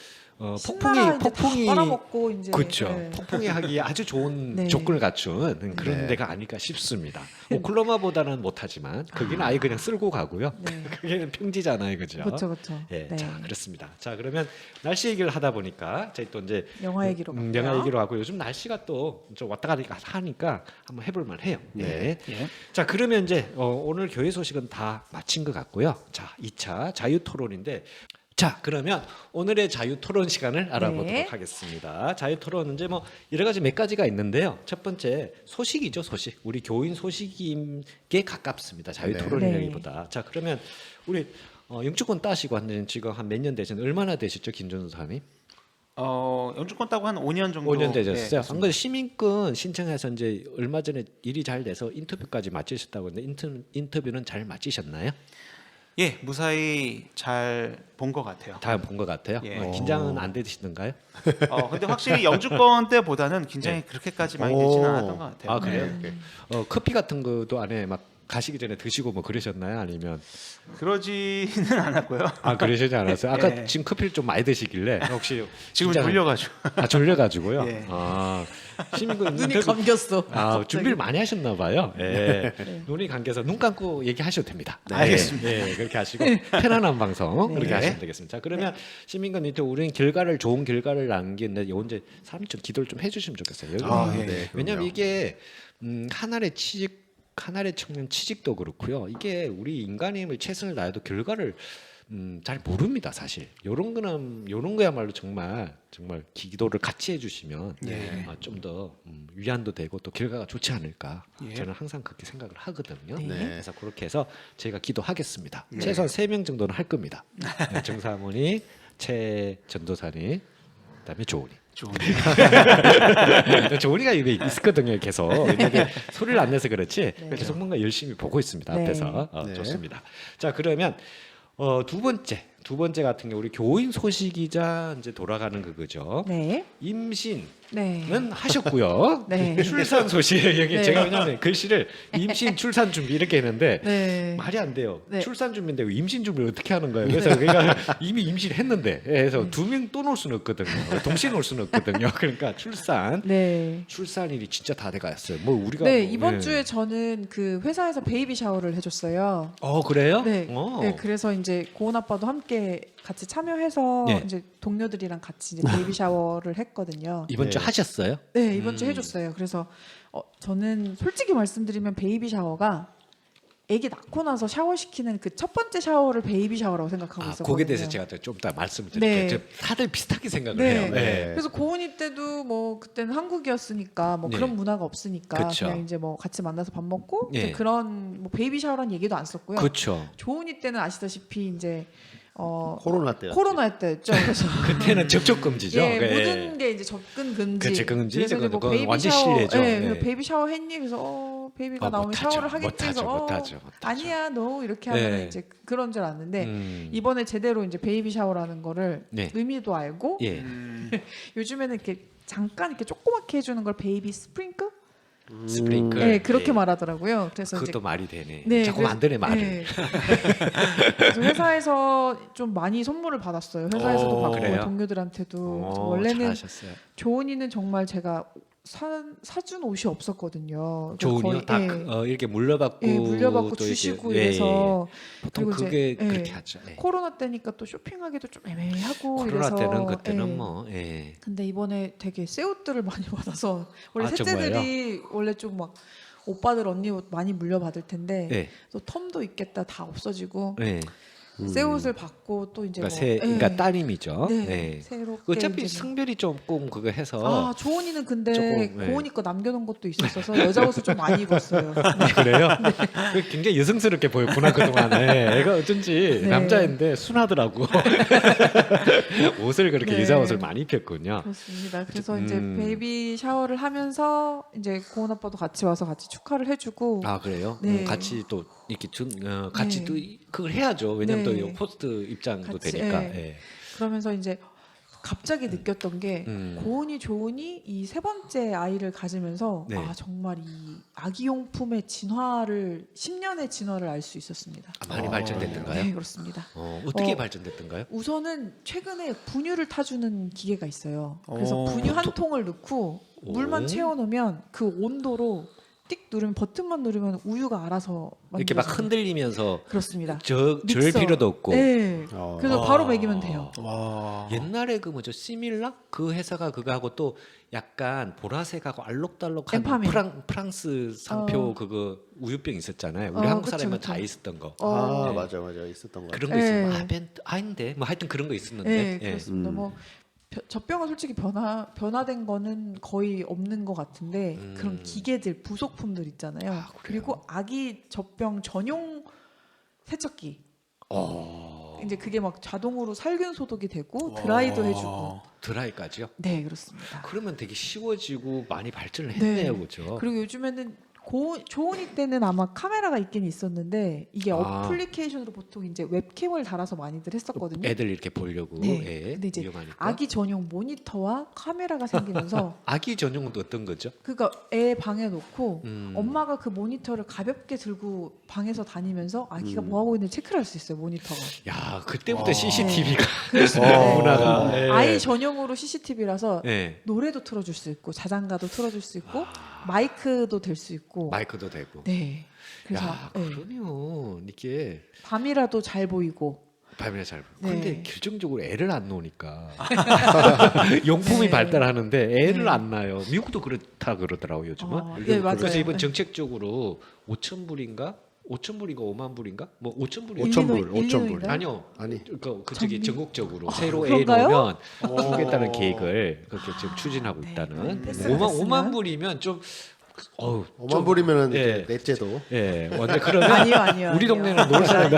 C: 신나라 이제
A: 폭풍이
C: 다 빨아먹고 이제
A: 그렇죠.
C: 네.
A: 폭풍이 하기에 아주 좋은
C: 네.
A: 조건을 갖춘 그런
B: 네.
A: 데가 아닐까 싶습니다. 오클라호마보다는 못하지만 거기는 아예 그냥 쓸고 가고요.
C: 네.
A: 거기는 평지잖아요, 그죠?
C: 그렇죠.
A: 예,
C: 네.
A: 자 그렇습니다. 자 그러면 날씨 얘기를 하다 보니까 저희 또 이제
C: 영화 얘기로 갈게요.
A: 영화 얘기로 하고 요즘 날씨가 또 좀 왔다 갔다 하니까 한번 해볼만 해요. 네.
D: 예.
A: 자 그러면 이제 오늘 교회 소식은 다 마친 것 같고요. 자 2차 자유 토론인데. 자 그러면 오늘의 자유 토론 시간을 알아보도록
C: 네.
A: 하겠습니다. 자유 토론은 이제 뭐 여러 가지 몇 가지가 있는데요. 첫 번째 소식이죠, 소식. 우리 교인 소식에 가깝습니다. 자유
B: 네.
A: 토론이라기보다. 자 그러면 우리 영주권 따시고 한 지금 한 몇 년 되신 얼마나 되셨죠, 김준수 사님?
D: 영주권 따고 한 5년 정도
A: 5년 되셨어요.
D: 네,
A: 안 그래도 시민권 신청해서 이제 얼마 전에 일이 잘 돼서 인터뷰까지 마치셨다고 했는데 인터뷰는 잘 마치셨나요?
D: 예, 무사히 잘 본 것 같아요.
A: 다 본 것 같아요.
D: 예.
A: 긴장은 안 되시던가요?
D: 근데 확실히 영주권 때보다는 긴장이 그렇게까지 많이 되지는 않았던 것 같아요.
A: 아 그래요? 커피 같은 것도 안에 막 가시기 전에 드시고 뭐 그러셨나요? 아니면
D: 그러지는 않았고요.
A: 그러시지 않았어요? 아까
D: 예.
A: 지금 커피를 좀 많이 드시길래 혹시
D: 지금
A: 진짜-
D: 졸려가지고.
A: 졸려가지고요.
D: 예.
A: 시민군
C: 눈이 감겼어. 갑자기.
A: 준비를 많이 하셨나 봐요. 예. 눈이 감겨서 눈 감고 얘기하셔도 됩니다.
D: 네. 알겠습니다.
A: 예, 그렇게 하시고 편안한 방송
C: 네.
A: 그렇게 하시면 되겠습니다. 자, 그러면 시민군 이제 우리는 좋은 결과를 남기는데 요 이제 사람이 좀 기도를 좀 해주시면 좋겠어요.
D: 예.
B: 네,
A: 왜냐하면
B: 그럼요.
A: 이게 하나의 청년 취직도 그렇고요. 이게 우리 인간임을 최선을 다해도 결과를 잘 모릅니다, 사실. 요런 거야말로 정말 기도를 같이 해주시면
D: 예.
A: 좀 더 위안도 되고 또 결과가 좋지 않을까.
D: 예.
A: 저는 항상 그렇게 생각을 하거든요.
B: 네.
A: 그래서 그렇게 해서 저희가 기도하겠습니다. 최소한 3명 정도는 할 겁니다. 네, 정사모니, 최 전도사님, 그다음에 조은이. 조은이가 이게 있었거든요, 계속. 왜냐면 소리를 안 내서 그렇지 계속 뭔가 열심히 보고 있습니다.
C: 네.
A: 앞에서
B: 네.
A: 좋습니다. 자, 그러면 두 번째 같은 경우 우리 교인 소식이자 이제 돌아가는 그거죠.
C: 네.
A: 임신은
C: 네.
A: 하셨고요.
C: 네.
A: 출산 소식 여기
C: 네.
A: 제가 왜냐하면 글씨를 임신 출산 준비 이렇게 했는데
C: 네.
A: 말이 안 돼요.
C: 네.
A: 출산 준비인데 왜 임신 준비를 어떻게 하는 거예요? 그래서 그러니까 이미 임신했는데 그래서 2명 또 놓을 수는 없거든요. 동시에 놓을 수는 없거든요. 그러니까
C: 네.
A: 출산일이 진짜 다 돼갔어요. 뭐 우리가
C: 네, 이번 주에 저는 그 회사에서 베이비 샤워를 해줬어요.
A: 그래요?
C: 네.
A: 어.
C: 네, 그래서 이제 고은 아빠도 함께 같이 참여해서
A: 네.
C: 이제 동료들이랑 같이 이제 베이비 샤워를 했거든요.
A: 이번 주
B: 네.
A: 하셨어요?
C: 네, 이번 주에 해줬어요. 그래서 저는 솔직히 말씀드리면 베이비 샤워가 아기 낳고 나서 샤워시키는 그 첫 번째 샤워를 베이비 샤워라고 생각하고 있었거든요.
A: 거기에 대해서 제가 좀 이따 말씀을 드릴게요.
C: 네.
A: 저 다들 비슷하게 생각을
C: 네.
A: 해요.
B: 네.
C: 그래서 고은이 때도 뭐 그때는 한국이었으니까 뭐
A: 네.
C: 그런 문화가 없으니까
A: 그쵸.
C: 그냥 이제 뭐 같이 만나서 밥 먹고
A: 네.
C: 이제 그런 뭐 베이비 샤워란 얘기도 안 썼고요.
A: 그렇죠.
C: 조은이 때는 아시다시피 이제
B: 코로나 때였죠.
C: 코로나 때였죠. 그래서
A: 그때는 접촉 금지죠.
C: 예,
A: 네.
C: 모든 게 이제 접근 금지.
A: 그치, 금지.
C: 그래서 이제 뭐
A: 그건
C: 베이비
A: 완전
C: 샤워,
A: 실례죠.
C: 예,
A: 네.
C: 그래서 베이비 샤워 했니? 그래서 베이비가 나오면
A: 못하죠.
C: 샤워를 하겠지.
A: 못하죠.
C: 그래서
A: 못하죠.
C: 아니야, 너 이렇게 하면
A: 네.
C: 이제 그런 줄 알았는데
A: 음.
C: 이번에 제대로 이제 베이비 샤워라는 거를
A: 네.
C: 의미도 알고
A: 예.
C: 요즘에는 이렇게 잠깐 이렇게 조그맣게 해주는 걸 베이비 스프링클?
A: 스프링클.
C: 네, 그렇게
A: 예.
C: 말하더라고요. 그래서
A: 그것도
C: 이제
A: 말이 되네.
C: 네,
A: 자꾸
C: 그래서-
A: 만드네 말을.
C: 네. 그래서 회사에서 좀 많이 선물을 받았어요. 회사에서도 받고
A: 그래요?
C: 동료들한테도. 원래는
A: 잘하셨어요.
C: 조은이는 정말 제가 사준 옷이 없었거든요.
A: 조은이요? 다
C: 예.
A: 이렇게 물려받고
C: 예, 물려받고
A: 또
C: 주시고
A: 이렇게,
C: 이래서
A: 보통
C: 그리고 이제-
A: 그게
C: 예.
A: 그렇게 하죠. 예.
C: 코로나 때니까 또 쇼핑하기도 좀 애매하고
A: 코로나
C: 이래서
A: 때는 그때는
C: 예.
A: 뭐 예.
C: 근데 이번에 되게 새 옷들을 많이 받아서 원래
A: 아,
C: 셋째들이 원래 좀 막 오빠들 언니 옷 많이 물려받을 텐데
A: 예.
C: 또 텀도 있겠다 다 없어지고
A: 예.
C: 새 옷을 받고 또 이제
A: 그러니까
C: 뭐,
A: 그러니까
C: 예.
A: 따님이죠.
C: 네,
A: 예.
C: 새롭게
A: 어차피
C: 이제 뭐-
A: 성별이 조금 그거 해서
C: 아 조은이는 근데
A: 조금, 예.
C: 고은이 거 남겨놓은 것도 있었어서 여자 옷을 좀 많이 입었어요.
A: 그래요? 그 굉장히 여성스럽게 보였구나 그동안. 예. 애가 어쩐지
C: 네.
A: 남자인데 순하더라고. 옷을 그렇게
C: 네.
A: 여자 옷을 많이 입혔군요.
C: 그렇습니다. 그래서 이제
A: 음.
C: 베이비 샤워를 하면서 이제 고은 아빠도 같이 와서 같이 축하를 해주고
A: 아 그래요?
C: 네.
A: 같이 또 이렇게 같이
C: 네.
A: 또 그걸 해야죠. 왜냐면
C: 네.
A: 또 이 호스트 입장도
C: 같이,
A: 되니까.
C: 예.
A: 예.
C: 그러면서 이제 갑자기 느꼈던 게 고은이 조은이 이 세 번째 아이를 가지면서
A: 네.
C: 아 정말 이 아기용품의 진화를 10년의 진화를 알 수 있었습니다.
A: 많이 발전됐던가요?
C: 네 그렇습니다.
A: 어떻게
C: 어,
A: 발전됐던가요?
C: 우선은 최근에 분유를 타주는 기계가 있어요. 그래서
D: 오.
C: 분유 한 통을 넣고
A: 오.
C: 물만 채워놓으면 그 온도로 띡 누르면 버튼만 누르면 우유가 알아서
A: 이렇게 막
C: 만들어져요.
A: 흔들리면서
C: 그렇습니다.
A: 절
C: 믹서.
A: 필요도 없고.
C: 네. 그래서 바로 먹이면 돼요.
D: 와.
A: 옛날에 그 뭐죠 시밀락 그 회사가 그거 하고 또 약간 보라색하고 알록달록한
C: 엠파민.
A: 프랑스 상표 그거 우유병 있었잖아요. 우리 한국
C: 그쵸,
A: 사람은
C: 그쵸.
A: 다 있었던 거.
B: 아
C: 네.
B: 맞아 있었던 거.
A: 그런 거
C: 네.
A: 있으면 아닌데 뭐 하여튼 그런 거 있었는데.
C: 네,
A: 예.
C: 그렇습니다. 뭐 젖병은 솔직히 변화된 거는 거의 없는 것 같은데 그런 기계들 부속품들 있잖아요.
A: 아, 그래요?
C: 그리고 아기 젖병 전용 세척기. 이제 그게 막 자동으로 살균 소독이 되고 드라이도 해주고.
A: 드라이까지요?
C: 네 그렇습니다.
A: 그러면 되게 쉬워지고 많이 발전을 했네요, 그렇죠?
C: 그리고 요즘에는 조은이 때는 아마 카메라가 있긴 있었는데 이게
A: 아.
C: 어플리케이션으로 보통 이제 웹캠을 달아서 많이들 했었거든요.
A: 애들 이렇게 보려고
C: 네.
A: 예,
C: 근데 이제
A: 이용하니까.
C: 아기 전용 모니터와 카메라가 생기면서
A: 아기 전용은 또 어떤 거죠?
C: 그러니까 애 방에 놓고
A: 음.
C: 엄마가 그 모니터를 가볍게 들고 방에서 다니면서 아기가 뭐 하고 있는지 체크를 할 수 있어요 모니터가.
A: 야 그때부터 CCTV가
C: 네.
A: 문화가 예.
C: 아이 전용으로 CCTV라서
A: 예.
C: 노래도 틀어줄 수 있고 자장가도 틀어줄 수 있고
A: 아.
C: 마이크도 될 수 있고.
A: 마이크도 되고.
C: 네. 그래서
A: 야
C: 네.
A: 그러면 이게
C: 밤이라도 잘 보이고.
A: 밤이나 잘.
C: 네.
A: 근데 결정적으로 애를 안 놓으니까 용품이
C: 네.
A: 발달하는데 애를
C: 네.
A: 안 낳아요. 미국도 그렇다 그러더라고요 요즘은.
C: 네 맞아요.
A: 그래서 이번
C: 네.
A: 정책적으로 5,000불인가 5만 불인가? 뭐 5,000불이
B: 5,000불, 5,000불.
C: 일리노이인가요?
A: 아니요.
B: 아니
A: 그 저기 전국적으로 새로 애
C: 그런가요?
A: 놓으면 주겠다는 계획을 그렇게 지금 추진하고
C: 네.
A: 있다는.
C: 패스가
A: 5만 불이면 좀
B: 5만 불이면은
A: 예.
B: 이제 넷째도
A: 예, 완전 그러면
C: 아니요.
A: 우리 동네는 놀 사람이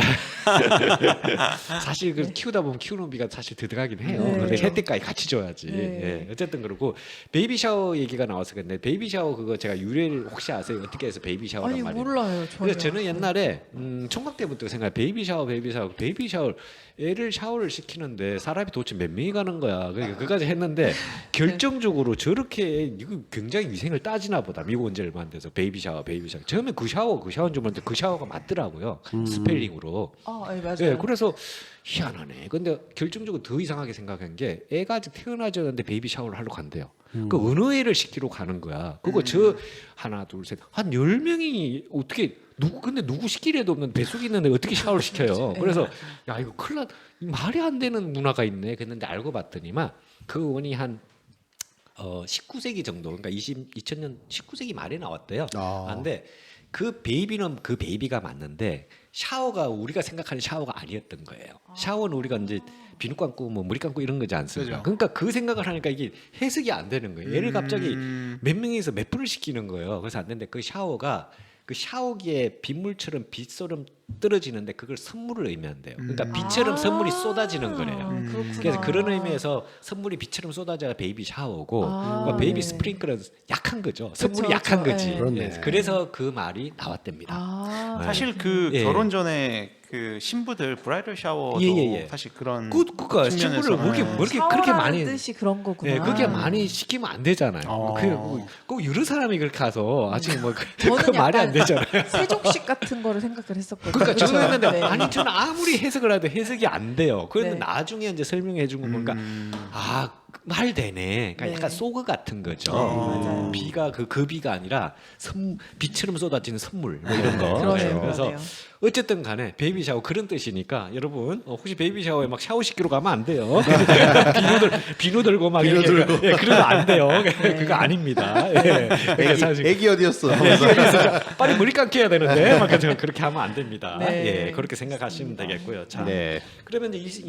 A: 사실 그 키우다 보면 키우는 비가 사실 들어가긴 해요.
C: 네.
A: 근데 해 때까지 같이 줘야지.
C: 네.
A: 예, 어쨌든 그렇고 베이비 샤워 얘기가 나와서 근데 베이비 샤워 그거 제가 유래를 혹시 아세요? 어떻게 해서 베이비 샤워란
C: 아니
A: 말이에요?
C: 몰라요. 전혀.
A: 그래서 저는 옛날에 총각 때부터 생각 베이비 샤워 애를 샤워를 시키는데 사람이 도대체 몇 명이 가는 거야. 그러니까 그까지 했는데 결정적으로 저렇게 이거 굉장히 위생을 따지나 보다. 미국 온 지 얼마 안 돼서 베이비 샤워. 처음에 그 샤워인 줄 알았는데 그 샤워가 맞더라고요. 스펠링으로.
C: 네, 맞아요.
A: 예, 그래서 희한하네. 근데 결정적으로 더 이상하게 생각한 게 애가 아직 태어나지 않았는데 베이비 샤워를 하러 간대요. 그 어느 애를 시키러 가는 거야. 그거 저 하나 둘 셋 한 10명이 어떻게 누구 시키려도 없는 뱃속에 있는데 어떻게 샤워를 시켜요. 그래서 야 이거 큰일 말이 안 되는 문화가 있네. 그랬는데 알고 봤더니만 그 원이 한 19세기 정도 그러니까 2000년 19세기 말에 나왔대요. 근데 그 베이비는 그 베이비가 맞는데 샤워가 우리가 생각하는 샤워가 아니었던 거예요. 샤워는 우리가 이제 비누 감고 뭐 머리 감고 이런 거지 않습니까?
D: 그죠.
A: 그러니까 그 생각을 하니까 이게 해석이 안 되는 거예요. 얘를 갑자기 몇 명이서 몇 분을 시키는 거예요. 그래서 안 되는데 그 샤워가 그 샤워기에 빗물처럼 빗소름 떨어지는데 그걸 선물을 의미한대요. 그러니까 빛처럼 선물이 쏟아지는 거래요.
C: 그렇구나.
A: 그래서 그런 의미에서 선물이 빛처럼 쏟아져야 베이비 샤워고 그러니까 베이비
C: 네.
A: 스프링클은 약한 거죠. 선물이
C: 그쵸,
A: 약한
C: 그쵸.
A: 거지.
C: 네.
B: 그렇네.
A: 예. 그래서 그 말이 나왔답니다.
C: 아,
D: 사실 그
A: 예.
D: 결혼 전에 그 신부들 브라이덜 샤워도
A: 예.
D: 사실 그런
A: 그니까 친구를
D: 측면에서,
A: 그렇게
D: 예.
A: 뭐 이렇게
C: 샤워라는
A: 그렇게 많이
C: 뜻이 그런 거구나.
A: 예, 그렇게 많이 시키면 안 되잖아요.
D: 어.
A: 꼭 여러 사람이 그렇게 해서 아직 뭐
C: 저는
A: 그 말이 안
C: 약간
A: 되잖아요.
C: 세족식 같은 거를 생각을 했었거든요.
A: 그러니까 저는 했는데
C: 네.
A: 아니 저는 아무리 해석을 해도 해석이 안 돼요. 그런데
C: 네.
A: 나중에 이제 설명해 준 거 보니까 말 되네. 그러니까
C: 네.
A: 약간 소그 같은 거죠.
C: 맞아요.
A: 비가 그 비가 아니라 비처럼 쏟아지는 선물 뭐 이런 거.
C: 그러네요.
A: 네, 그래서
C: 그러네요.
A: 어쨌든 간에 베이비 샤워 그런 뜻이니까 여러분 혹시 베이비 샤워에 막 샤워 시키러 가면 안 돼요. 비누 들고 막
B: 비누
A: 이렇게
B: 들고.
A: 예, 그러면 안 돼요.
C: 네.
A: 그거 아닙니다. 예. 그러니까 사실
B: 애기 어디였어?
A: 빨리 머리 감겨야 되는데 막 그렇게 하면 안 됩니다.
C: 네.
A: 예, 그렇게 생각하시면 되겠고요. 자,
B: 네.
A: 그러면 이제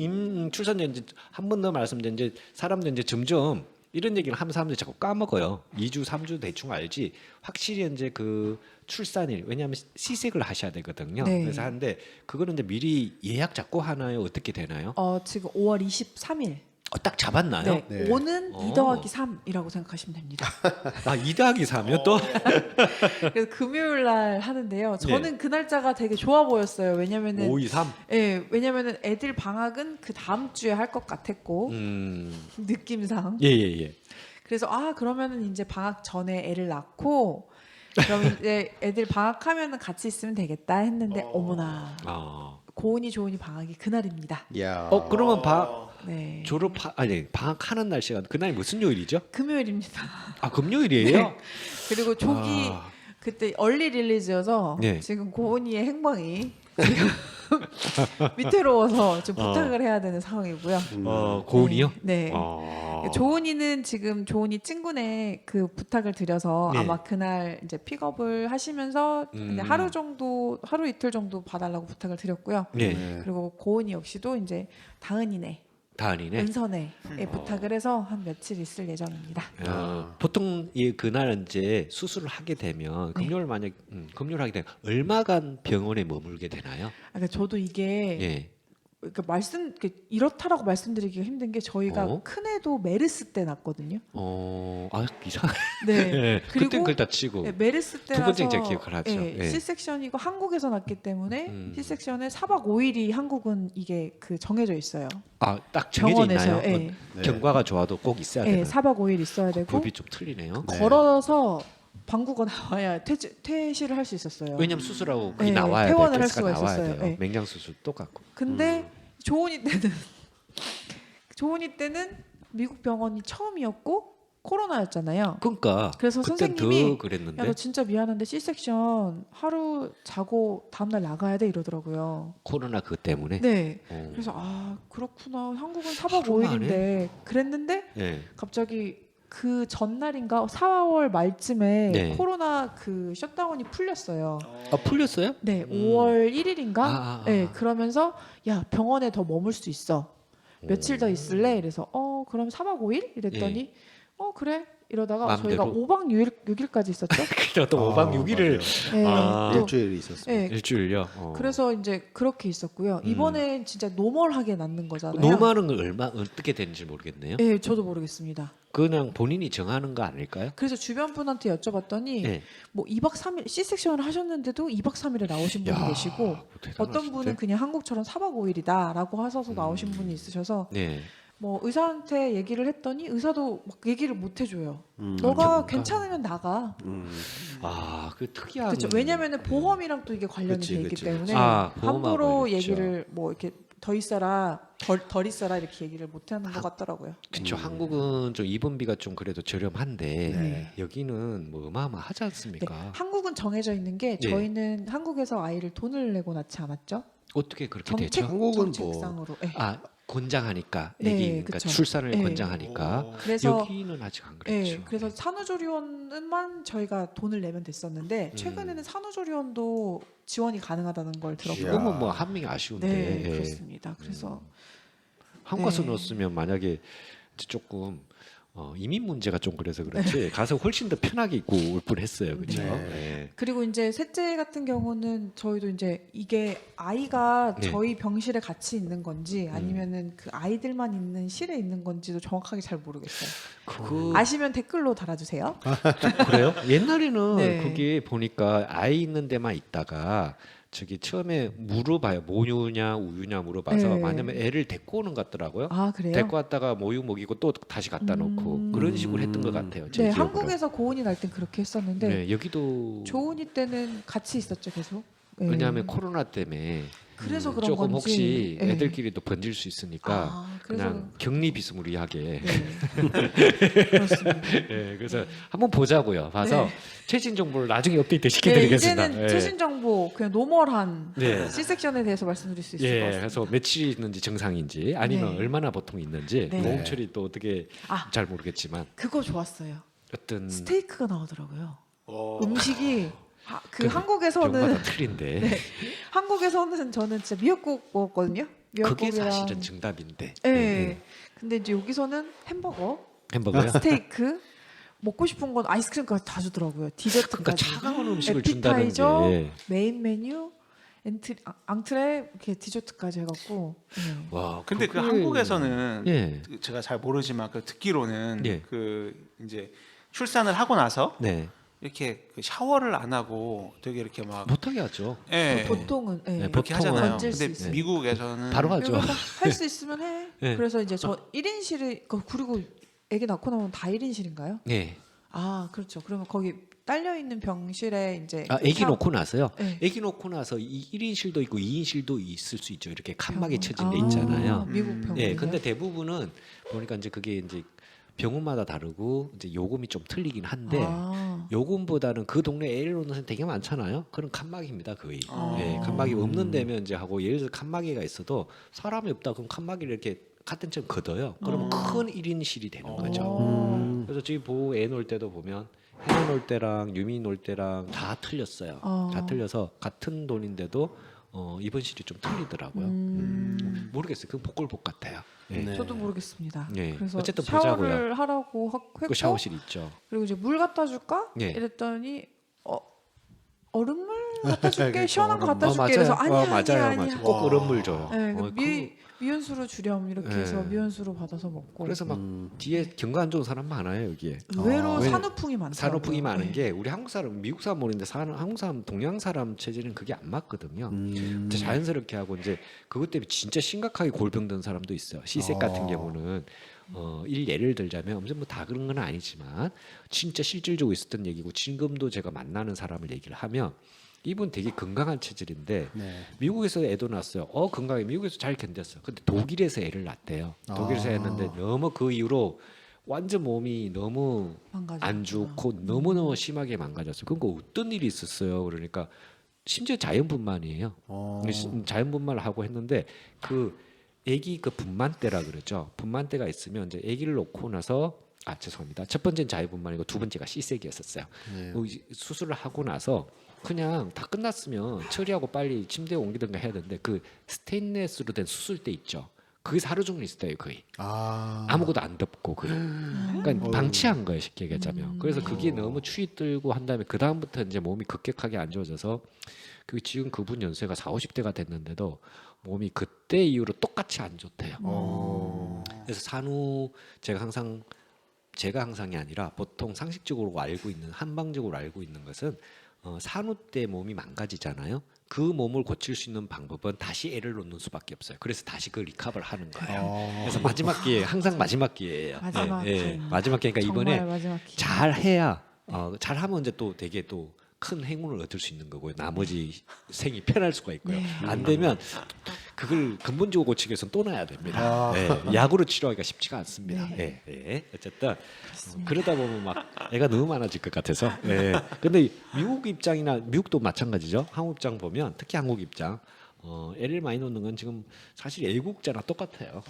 A: 출산전 이제 한 번 더 말씀드린 이제 사람들 이제 점점 이런 얘기를 하면 사람들이 자꾸 까먹어요. 2주, 3주 대충 알지. 확실히 이제 그 출산일 왜냐하면 시색을 하셔야 되거든요.
C: 네.
A: 그래서 하는데 그거는 이제 미리 예약 잡고 하나요? 어떻게 되나요?
C: 지금 5월 23일.
A: 딱 잡았나요?
C: 네.
B: 네.
C: 5는
A: 어.
C: 2 더하기 3이라고 생각하시면 됩니다.
A: 2 더하기 3이요 또?
C: 그래서 금요일 날 하는데요. 저는
A: 네.
C: 그 날짜가 되게 좋아 보였어요. 왜냐면은
A: 5, 2, 3.
C: 예, 왜냐면은 애들 방학은 그 다음 주에 할 것 같았고 느낌상.
A: 예.
C: 그래서 그러면은 이제 방학 전에 애를 낳고 그럼 이제 애들 방학하면은 같이 있으면 되겠다 했는데 어머나 고은이 조은이 방학이 그날입니다.
B: 야.
A: 그러면
C: 네.
A: 방학하는 날씨가 그날이 무슨 요일이죠?
C: 금요일입니다.
A: 금요일이에요?
C: 네. 그리고 조기 그때 얼리 릴리즈여서
A: 네.
C: 지금 고은이의 행방이 지금 위태로워서 좀 부탁을 해야 되는 상황이고요.
A: 고은이요?
C: 네. 조은이는 지금 조은이 친구네 그 부탁을 드려서
A: 네.
C: 아마 그날 이제 픽업을 하시면서 이제 하루 이틀 정도 봐달라고 부탁을 드렸고요.
A: 네.
C: 그리고 고은이 역시도 이제 다은이네, 은선에에 부탁을 해서 한 며칠 있을 예정입니다.
A: 보통 그날 이제 수술을 하게 되면 금요일 만약 금요일 하게 되면 얼마간 병원에 머물게 되나요?
C: 그러니까 저도 이게
A: 예.
C: 그러니까 이렇다라고 말씀드리기가 힘든 게 저희가 큰 애도 메르스 때 났거든요.
A: 이상.
C: 네.
A: 네,
C: 그리고
A: 그땐 글다 치고.
C: 네, 메르스
A: 두
C: 때라서
A: 번째 이제 기억을 하죠.
C: 예,
A: 네.
C: C섹션이고 한국에서 났기 때문에
A: 음.
C: C섹션에 4박 5일이 한국은 이게 그 정해져 있어요.
A: 딱 정해져 있나요?
C: 병원에서요. 예.
B: 네.
A: 경과가 좋아도 꼭 있어야
C: 예,
A: 되나요?
C: 4박 5일 있어야 되고
A: 법이 좀 틀리네요.
B: 네.
C: 걸어서 방구가 나와야 퇴실을 할 수 있었어요.
A: 왜냐면 수술하고 그게
C: 네,
A: 나와야 돼요.
C: 퇴원을 할
A: 테스트가
C: 수가
A: 나와야
C: 있었어요.
A: 돼요.
C: 네.
A: 맹장 수술 똑같고.
C: 근데 조은이 때는 미국 병원이 처음이었고 코로나였잖아요.
A: 그러니까
C: 그래서
A: 그땐
C: 선생님이
A: 더 그랬는데
C: 야 너 진짜 미안한데 C섹션 하루 자고 다음날 나가야 돼 이러더라고요.
A: 코로나 그것 때문에.
C: 네.
A: 어.
C: 그래서 그렇구나. 한국은 4박
A: 하루
C: 5일인데 그랬는데
A: 네.
C: 갑자기 그 전날인가 4월 말쯤에
A: 네.
C: 코로나 그 셧다운이 풀렸어요.
A: 풀렸어요?
C: 네, 5월 1일인가? 네,
A: 아.
C: 그러면서 야 병원에 더 머물 수 있어. 며칠 더 있을래? 이래서 그럼 4박 5일? 이랬더니 그래. 이러다가
A: 마음대로?
C: 저희가 5박 6일까지 있었죠.
A: 그래도 또 5박 6일을
C: 네,
A: 아.
C: 또,
B: 일주일이 있었어요.
C: 네,
A: 일주일요.
C: 그래서 이제 그렇게 있었고요. 이번엔 진짜 노멀하게 낳는 거잖아요.
A: 노멀은 얼마 어떻게 되는지 모르겠네요.
C: 네, 저도 모르겠습니다.
A: 그냥 본인이 정하는 거 아닐까요?
C: 그래서 주변 분한테 여쭤봤더니
A: 네.
C: 뭐 2박 3일 C섹션을 하셨는데도 2박 3일에 나오신 분이 계시고 어떤 분은 그냥 한국처럼 4박 5일이다라고 하셔서 나오신 분이 있으셔서
A: 네.
C: 뭐 의사한테 얘기를 했더니 의사도 막 얘기를 못 해줘요. 너가
A: 전문가.
C: 괜찮으면 나가.
A: 그 특이한.
C: 그렇죠. 왜냐면은 보험이랑 또 이게 관련이
B: 그치,
C: 돼 있기
B: 그치,
C: 때문에
A: 그치. 보험하고
C: 함부로
A: 있죠.
C: 얘기를 뭐 이렇게 더 있어라, 덜 있어라 이렇게 얘기를 못 하는 것 같더라고요.
A: 그렇죠. 한국은 좀 입원비가 좀 그래도 저렴한데
C: 네.
A: 여기는 뭐 어마어마하지
C: 네,
A: 않습니까?
C: 한국은 정해져 있는 게
A: 네.
C: 저희는 한국에서 아이를 돈을 내고 낳지 않았죠.
A: 어떻게 그렇게
C: 정책
A: 되죠?
B: 한국은
C: 정책상으로. 네.
A: 권장하니까
C: 네,
A: 애기 그러니까
C: 그쵸.
A: 출산을
C: 네.
A: 권장하니까
C: 그래서
A: 여기는 아직 안
C: 네,
A: 그렇죠.
C: 그래서 산후조리원만 저희가 돈을 내면 됐었는데 최근에는 산후조리원도 지원이 가능하다는 걸 들었고요.
B: 이야.
A: 그러면 뭐 한 명이 아쉬운데
C: 네,
A: 예.
C: 그렇습니다. 그래서
A: 한국 가서
C: 네.
A: 넣었으면 만약에 조금 이민 문제가 좀 그래서 그렇지 가서 훨씬 더 편하게 입고 올 뻔했어요, 그렇죠?
B: 네.
C: 그리고 이제 셋째 같은 경우는 저희도 이제 이게 아이가
A: 네.
C: 저희 병실에 같이 있는 건지 아니면은 그 아이들만 있는 실에 있는 건지도 정확하게 잘 모르겠어요.
A: 그
C: 아시면 댓글로 달아주세요.
A: 그래요? 옛날에는
C: 네.
A: 그게 보니까 아이 있는 데만 있다가 저기 처음에 물어봐요. 모유냐 우유냐 물어봐서
C: 네.
A: 만약에 애를 데리고 오는 것 같더라고요.
C: 아 그래요?
A: 데리고 왔다가 모유 먹이고 또 다시 갖다 놓고 그런 식으로 했던 것 같아요. 제
C: 네,
A: 기억으로.
C: 한국에서 고은이 날 땐 그렇게 했었는데
A: 네, 여기도
C: 조은이 때는 같이 있었죠 계속. 네.
A: 왜냐하면 코로나 때문에
C: 그래서 그런
A: 조금
C: 건지.
A: 혹시
C: 네.
A: 애들끼리도 번질 수 있으니까
C: 그래서
A: 그냥 격리 비스무리하게
C: 네. 그렇습니다.
A: 네, 그래서 한번 보자고요. 봐서
C: 네.
A: 최신 정보를 나중에 업데이트
C: 네,
A: 시켜드리겠습니다.
C: 이제는
A: 예.
C: 최신 정보 그냥 노멀한
A: 네.
C: C섹션에 대해서 말씀드릴 수 있을 것
A: 예,
C: 같습니다.
A: 그래서 며칠 있는지 정상인지 아니면
C: 네.
A: 얼마나 보통 있는지
C: 네.
A: 노홍철이 또 어떻게
C: 아.
A: 잘 모르겠지만
C: 그거 좋았어요.
A: 어떤
C: 스테이크가 나오더라고요.
B: 어.
C: 음식이 그
A: 근데
C: 한국에서는
A: 병마다 틀린데
C: 네. 한국에서는 저는 진짜 미역국 먹었거든요.
A: 그게
C: 미역국이랑
A: 사실은 정답인데.
C: 네. 근데 이제 여기서는 햄버거,
A: 햄버거요?
C: 스테이크 먹고 싶은 건 아이스크림까지 다 주더라고요.
A: 그러니까
C: 디저트까지.
A: 차가운 음식을 준다는
C: 에피타이저,
A: 게
C: 메인 메뉴, 앙트레 이렇게 디저트까지 해갖고. 네.
A: 와.
D: 근데 그
A: 그게-
D: 한국에서는
A: 예.
D: 제가 잘 모르지만 그 듣기로는
A: 예.
D: 그 이제 출산을 하고 나서
A: 네.
D: 이렇게 그 샤워를 안 하고 되게 이렇게 막
A: 못하게 하죠.
D: 예,
C: 보통은 네.
A: 네,
D: 그렇게
A: 보통은
D: 하잖아요.
C: 건질 수
D: 근데
C: 있어요.
D: 미국에서는
A: 바로 하죠.
C: 할 수 있으면 해.
A: 네.
C: 그래서 이제 저 1인실에 그리고 애기 낳고 나면 다 1인실인가요?
A: 네.
C: 아 그렇죠. 그러면 거기 딸려 있는 병실에 이제
A: 애기 놓고 나서요.
C: 네.
A: 애기 놓고 나서 1인실도 있고 2인실도 있을 수 있죠. 이렇게 칸막이 쳐진 데
C: 아,
A: 있잖아요.
C: 미국 병원.
A: 네, 근데 대부분은 보니까 이제 그게 이제 병원마다 다르고 이제 요금이 좀 틀리긴 한데 요금보다는 그 동네 애를 놓는 데는 되게 많잖아요. 그런 칸막이입니다 거의.
C: 아.
A: 네, 칸막이 없는 데면 이제 하고 예를 들어 칸막이가 있어도 사람이 없다 그럼 칸막이를 이렇게 카튼처럼 걷어요. 그러면 큰 1인실이 되는 거죠. 그래서 저희 보호 애 놓을 때도 보면 해외 놓을 때랑 유미 놓을 때랑 다 틀렸어요. 다 틀려서 같은 돈인데도 입원실이 좀 틀리더라고요. 모르겠어요. 그건 복골복 같아요. 네.
B: 네.
C: 저도 모르겠습니다.
A: 네.
C: 그래서
A: 어쨌든
C: 샤워를
A: 보자고요.
C: 하라고 했고
A: 그 샤워실 있죠.
C: 그리고 이제 물 갖다 줄까?
A: 네.
C: 이랬더니 얼음물 갖다 줄게, 시원한 거 갖다 줄게.
A: 맞아요.
C: 그래서 아니야,
A: 맞아요,
C: 아니야,
A: 맞아요.
C: 아니야.
A: 꼭 얼음 물 줘요.
C: 네, 그
A: 어,
C: 미연수로 주렴 이렇게
A: 네.
C: 해서 미연수로 받아서 먹고.
A: 그래서 막 뒤에 경관 좋은 사람 많아요 여기에.
C: 의외로
A: 왜냐-
C: 산후풍이 많더라고요.
A: 산후풍이 많은
C: 네.
A: 게 우리 한국 사람, 미국 사람 모르는데 한국 사람, 동양 사람 체질은 그게 안 맞거든요. 진짜 자연스럽게 하고 이제 그것 때문에 진짜 심각하게 골병 든 사람도 있어요. 시색 같은 경우는 예를 들자면 엄청 뭐 다 그런 건 아니지만 진짜 실질적으로 있었던 얘기고 지금도 제가 만나는 사람을 얘기를 하면 이분 되게 건강한 체질인데
B: 네.
A: 미국에서 애도 낳았어요. 건강해. 미국에서 잘 견뎠어. 근데 독일에서 애를 낳았대요. 독일에서 했는데 너무 그 이후로 완전 몸이 너무
C: 망가졌구나.
A: 안 좋고 너무너무 심하게 망가졌어요. 그러니까 어떤 일이 있었어요. 그러니까 심지어 자연분만이에요. 자연분만을 하고 했는데 그 아기 그 분만대라 그러죠. 분만대가 있으면 이제 아기를 놓고 나서 죄송합니다. 첫 번째는 자연분만이고 두 번째가 C색이었었어요. 수술을 하고 나서 그냥 다 끝났으면 처리하고 빨리 침대에 옮기든가 해야 되는데 그 스테인레스로 된 수술대 있죠. 그게 하루 종일 있어요 거의. 아무것도 안 덮고 그러니까 방치한 거예요 쉽게 얘기하자면. 그래서 그게 너무 추위 들고 한 다음에 그 다음부터 이제 몸이 급격하게 안 좋아져서 그 지금 그분 연세가 40, 50대가 됐는데도 몸이 그때 이후로 똑같이 안 좋대요. 그래서 제가 항상이 아니라 보통 상식적으로 알고 있는 한방적으로 알고 있는 것은 산후 때 몸이 망가지잖아요. 그 몸을 고칠 수 있는 방법은 다시 애를 놓는 수밖에 없어요. 그래서 다시 그 리커버를 하는 거예요. 그래서 마지막 기회, 항상 마지막 기회예요.
C: 마지막 기회.
A: 마지막 기회니까
C: 정말
A: 이번에
C: 마지막 기회.
A: 잘 해야 잘하면 이제 또 되게 또 큰 행운을 얻을 수 있는 거고요. 나머지 생이 편할 수가 있고요.
C: 네.
A: 안 되면 그걸 근본적으로 고치기 위해서는 또 놔야 됩니다. 약으로 치료하기가 쉽지가 않습니다. 어쨌든 그러다 보면 막 애가 너무 많아질 것 같아서. 근데 미국 입장이나 미국도 마찬가지죠. 한국 입장 보면 특히 한국 입장 애를 많이 놓는 건 지금 사실 애국자랑 똑같아요.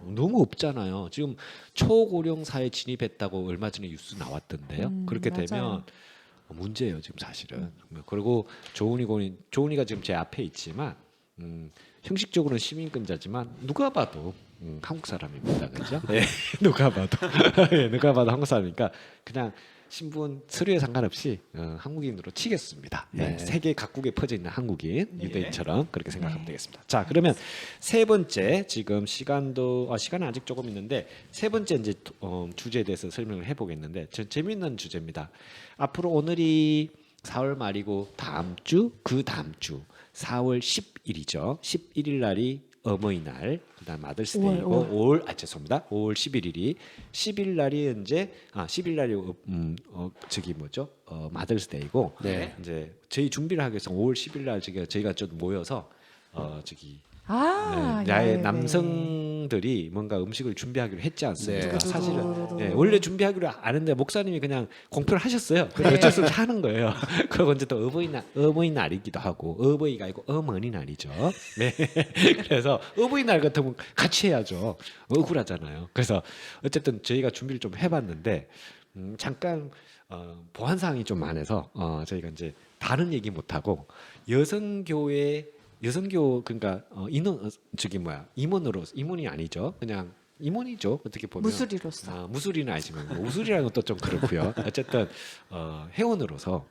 A: 너무 없잖아요. 지금 초고령 사회 진입했다고 얼마 전에 뉴스 나왔던데요. 그렇게
C: 맞아요.
A: 되면 문제예요 지금 사실은. 그리고 조은이가 지금 제 앞에 있지만 형식적으로는 시민권자지만 누가 봐도 한국 사람입니다, 그렇죠? 누가 봐도 누가 봐도 한국 사람이니까 그냥 신분 서류에 상관없이 한국인으로 치겠습니다. 세계 각국에 퍼져 있는 한국인 유대인처럼 그렇게 생각하면 되겠습니다. 자, 그러면 세 번째 지금 시간은 아직 조금 있는데 세 번째 이제 주제에 대해서 설명을 해보겠는데 재미있는 주제입니다. 앞으로 오늘이 4월 말이고 다음 주 그 다음 주 4월 10일이죠. 11일 날이 어머니날, 그다음 마더스데이고 죄송합니다. 5월 11일이 10일 날이 이제 10일 날이 마더스데이고 이제 저희 준비를 하기 위해서 5월 10일 날 저희가 좀 모여서 나의 남성들이 뭔가 음식을 준비하기로 했지 않습니까? 사실은 원래 준비하기로 아는데 목사님이 그냥 공표를 하셨어요. 그래서 어쩔 수 없이 하는 거예요. 그리고 이제 또 어버이날이기도 하고 어버이가 아니고 어머니날이죠. 그래서 어버이날 같으면 같이 해야죠. 억울하잖아요. 그래서 어쨌든 저희가 준비를 좀 해봤는데 잠깐 보안 사항이 좀 많아서 저희가 이제 다른 얘기 못 하고 여성교 그러니까 임원이 아니죠. 그냥 임원이죠. 어떻게 보면
C: 무술이로서.
A: 무술이는 아니지만 무술이라는 것도 좀 그렇고요. 어쨌든 회원으로서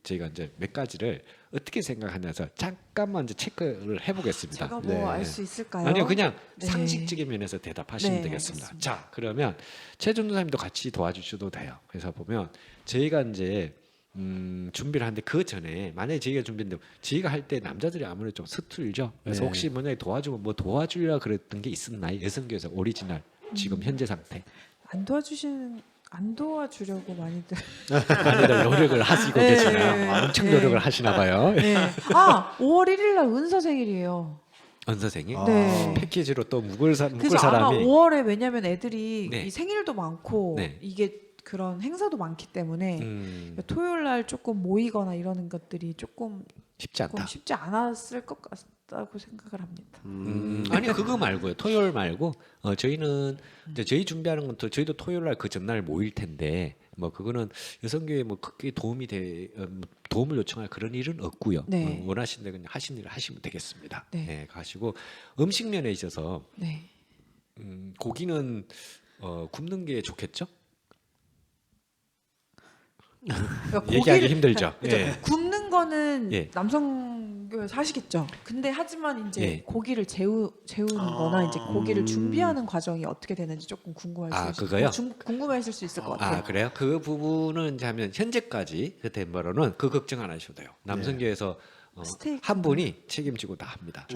A: 저희가 이제 몇 가지를 어떻게 생각하냐서 잠깐만 이제 체크를 해보겠습니다.
C: 제가 뭐 알 수 있을까요?
A: 아니요, 그냥
C: 네.
A: 상식적인 면에서 대답하시면
C: 네,
A: 되겠습니다.
C: 알겠습니다.
A: 자, 그러면 최준 선생님도 같이 도와주셔도 돼요. 그래서 보면 저희가 이제 준비를 하는데 그 전에 만약에 저희가 준비했는데 저희가 할 때 남자들이 아무래도 좀 서툴죠. 그래서 혹시 만약에 도와주면 뭐 도와주려 그랬던 게 있었나요? 여성교에서 오리지널 지금 현재 상태
C: 안 도와주려고 많이들.
A: 많이들 노력을 하시고 계시나요? 엄청 노력을 하시나 봐요.
C: 5월 1일 날 은서 생일이에요.
A: 은 선생님 패키지로 또 묵을
C: 그래서 아마
A: 사람이
C: 5월에 왜냐면 애들이
A: 네.
C: 이 생일도 많고
A: 네.
C: 이게 그런 행사도 많기 때문에 토요일 날 조금 모이거나 이러는 것들이 조금
A: 쉽지 않다.
C: 쉽지 않았을 것 같다고 생각을 합니다.
A: 아니 그거 말고요. 토요일 말고 저희는 이제 저희 준비하는 건 저희도 토요일 날 그 전날 모일 텐데 뭐 그거는 여성교회 뭐 크게 도움을 요청할 그런 일은 없고요.
C: 네.
A: 원하신데 그냥 하신 일을 하시면 되겠습니다.
C: 네.
A: 가시고 음식 면에 있어서
C: 네.
A: 고기는 굽는 게 좋겠죠?
C: 그러니까
A: 얘기하기 힘들죠.
C: 그렇죠. 굽는 굽는 거는
A: 예.
C: 남성교회에서 하시겠죠. 근데 하지만 이제
A: 예.
C: 고기를 재우는 거나 이제 고기를 준비하는 과정이 어떻게 되는지 조금
A: 그거요?
C: 궁금해하실 수 있을 것 같아요.
A: 그래요? 그 부분은 이제 하면 현재까지 된 바로는 그 걱정 안 하셔도 돼요. 남성교에서
C: 스테이크.
A: 한 분이 책임지고 다 합니다.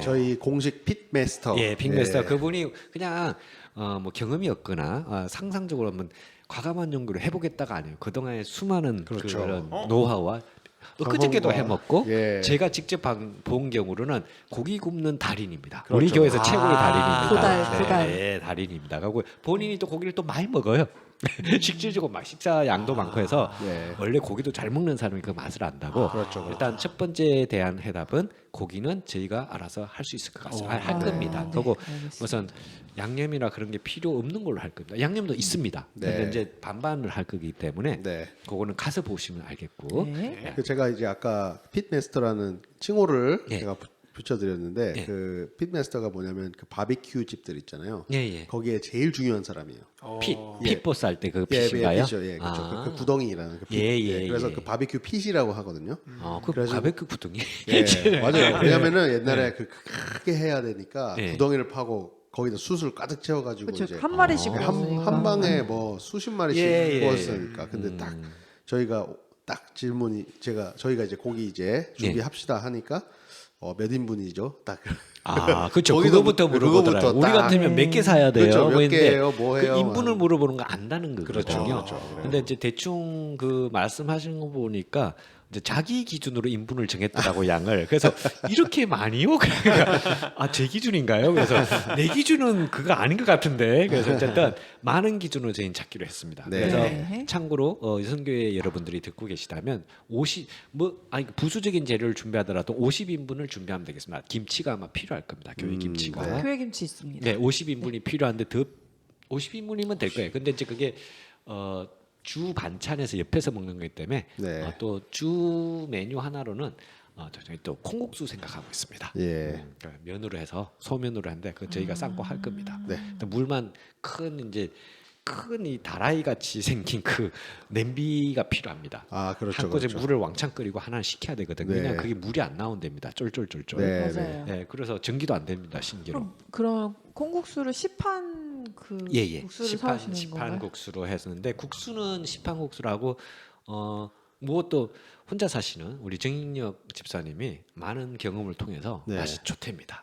B: 저희 공식 핏마스터.
A: 예, 빅메스터 그분이 그냥 뭐 경험이 없거나 상상적으로 한번 과감한 연구를 해보겠다가 아니에요. 그동안의 수많은
B: 그렇죠.
A: 그런 노하우와 엊그저께도 해먹고
B: 예.
A: 제가 직접 본 경우로는 고기 굽는 달인입니다.
B: 그렇죠.
A: 우리 교회에서 최고의 달인입니다.
C: 고달.
A: 네, 달인입니다. 그리고 본인이 또 고기를 또 많이 먹어요. 식질적으로 막 식사 양도 많고 해서
B: 예.
A: 원래 고기도 잘 먹는 사람이 그 맛을 안다고.
B: 그렇죠.
A: 일단 첫 번째에 대한 해답은 고기는 저희가 알아서 할 수 있을 것 같습니다. 할 겁니다.
C: 네,
A: 그리고
C: 알겠습니다.
A: 우선 양념이나 그런 게 필요 없는 걸로 할 겁니다. 양념도 있습니다.
B: 네.
A: 근데 이제 반반을 할 거기 때문에
B: 네.
A: 그거는 가서 보시면 알겠고.
C: 네.
B: 그 제가 이제 아까 핏마스터라는 칭호를
A: 예.
B: 제가 붙여드렸는데
A: 예.
B: 그 핏마스터가 뭐냐면 그 바비큐 집들 있잖아요.
A: 예, 예.
B: 거기에 제일 중요한 사람이에요.
A: 핏보스 할 때 그
B: 예,
A: 핏인가요?
B: 핏이죠. 예, 그렇죠.
A: 아.
B: 그 구덩이라는 그 핏.
A: 예,
B: 그래서
A: 예.
B: 그 바비큐 핏이라고 하거든요.
A: 그
B: 그래서-
A: 바베큐 구덩이.
B: 예, 맞아요. 왜냐면은 옛날에 그 크게 해야 되니까
A: 예.
B: 구덩이를 파고 거기다 숯을 가득 채워가지고
C: 그렇죠.
B: 이제
C: 한 마리씩
B: 한
C: 구웠으니까.
B: 방에 뭐 수십 마리씩
A: 예, 예,
B: 구웠으니까. 근데 딱 저희가 딱 질문이 저희가 이제 고기 이제 준비합시다 하니까 몇 인분이죠? 딱
A: 그렇죠.
B: 거기도
A: 그거부터 물어보더라고요.
B: 그거부터
A: 우리
B: 딱-
A: 같으면 몇 개 사야 돼요.
B: 그렇죠. 몇
A: 뭐 했는데
B: 개예요? 뭐예요?
A: 그 인분을
B: 막.
A: 물어보는 거 안다는 거거든요.
B: 그렇죠.
A: 근데 이제 대충 그 말씀하시는 거 보니까 이제 자기 기준으로 인분을 정했더라고 양을. 그래서 이렇게 많이요? 그러니까 제 기준인가요? 그래서 내 기준은 그거 아닌 것 같은데. 그래서 어쨌든 많은 기준으로 저희는 잡기로 했습니다.
B: 네.
A: 그래서
C: 네.
A: 참고로 여성교회 여러분들이 듣고 계시다면 부수적인 재료를 준비하더라도 50인분을 준비하면 되겠습니다. 김치가 아마 필요할 겁니다. 교회 김치가.
C: 교회 김치 있습니다.
A: 네, 50인분이 필요한데 더 50인분이면 될 거예요. 근데 이제 그게 주 반찬에서 옆에서 먹는 거기 때문에
B: 네.
A: 또 주 메뉴 하나로는 저희 또 콩국수 생각하고 있습니다.
B: 예.
A: 그러니까 면으로 해서 소면으로 하는데 그 저희가 삶고 할 겁니다.
B: 네.
A: 근데 물만 큰 이 다라이 같이 생긴 그 냄비가 필요합니다.
B: 그렇죠.
A: 한꺼번에
B: 그렇죠.
A: 물을 왕창 끓이고 하나 식혀야 되거든요.
B: 네.
A: 왜냐면 그게 물이 안 나온답니다. 쫄쫄쫄쫄.
B: 네,
C: 맞아요.
A: 네, 그래서 전기도 안 됩니다. 신기로.
C: 그럼 콩국수를 시판
A: 예.
C: 국수를 사오시는
A: 시판
C: 건가요?
A: 국수로 했었는데 국수는 시판 국수라고 무엇도 혼자 사시는 우리 정인혁 집사님이 많은 경험을 통해서
B: 네.
A: 맛이 좋답니다.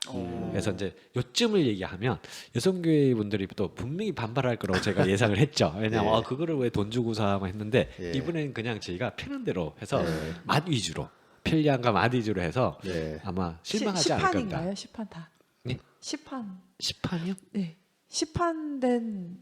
A: 그래서 이제 요점을 얘기하면 여성교회 분들이 또 분명히 반발할 거라고 제가 예상을 했죠. 왜냐하면
B: 예.
A: 그거를 왜 돈 주고 사만 했는데
B: 예.
A: 이번에는 그냥 저희가 편한 대로 해서
B: 예.
A: 맛 위주로 편리함과 맛 위주로 해서
B: 네.
A: 아마 실망하지 않을 겁니다.
C: 시판인가요? 시판 다.
A: 네?
C: 시판.
A: 시판이요?
C: 네. 시판된.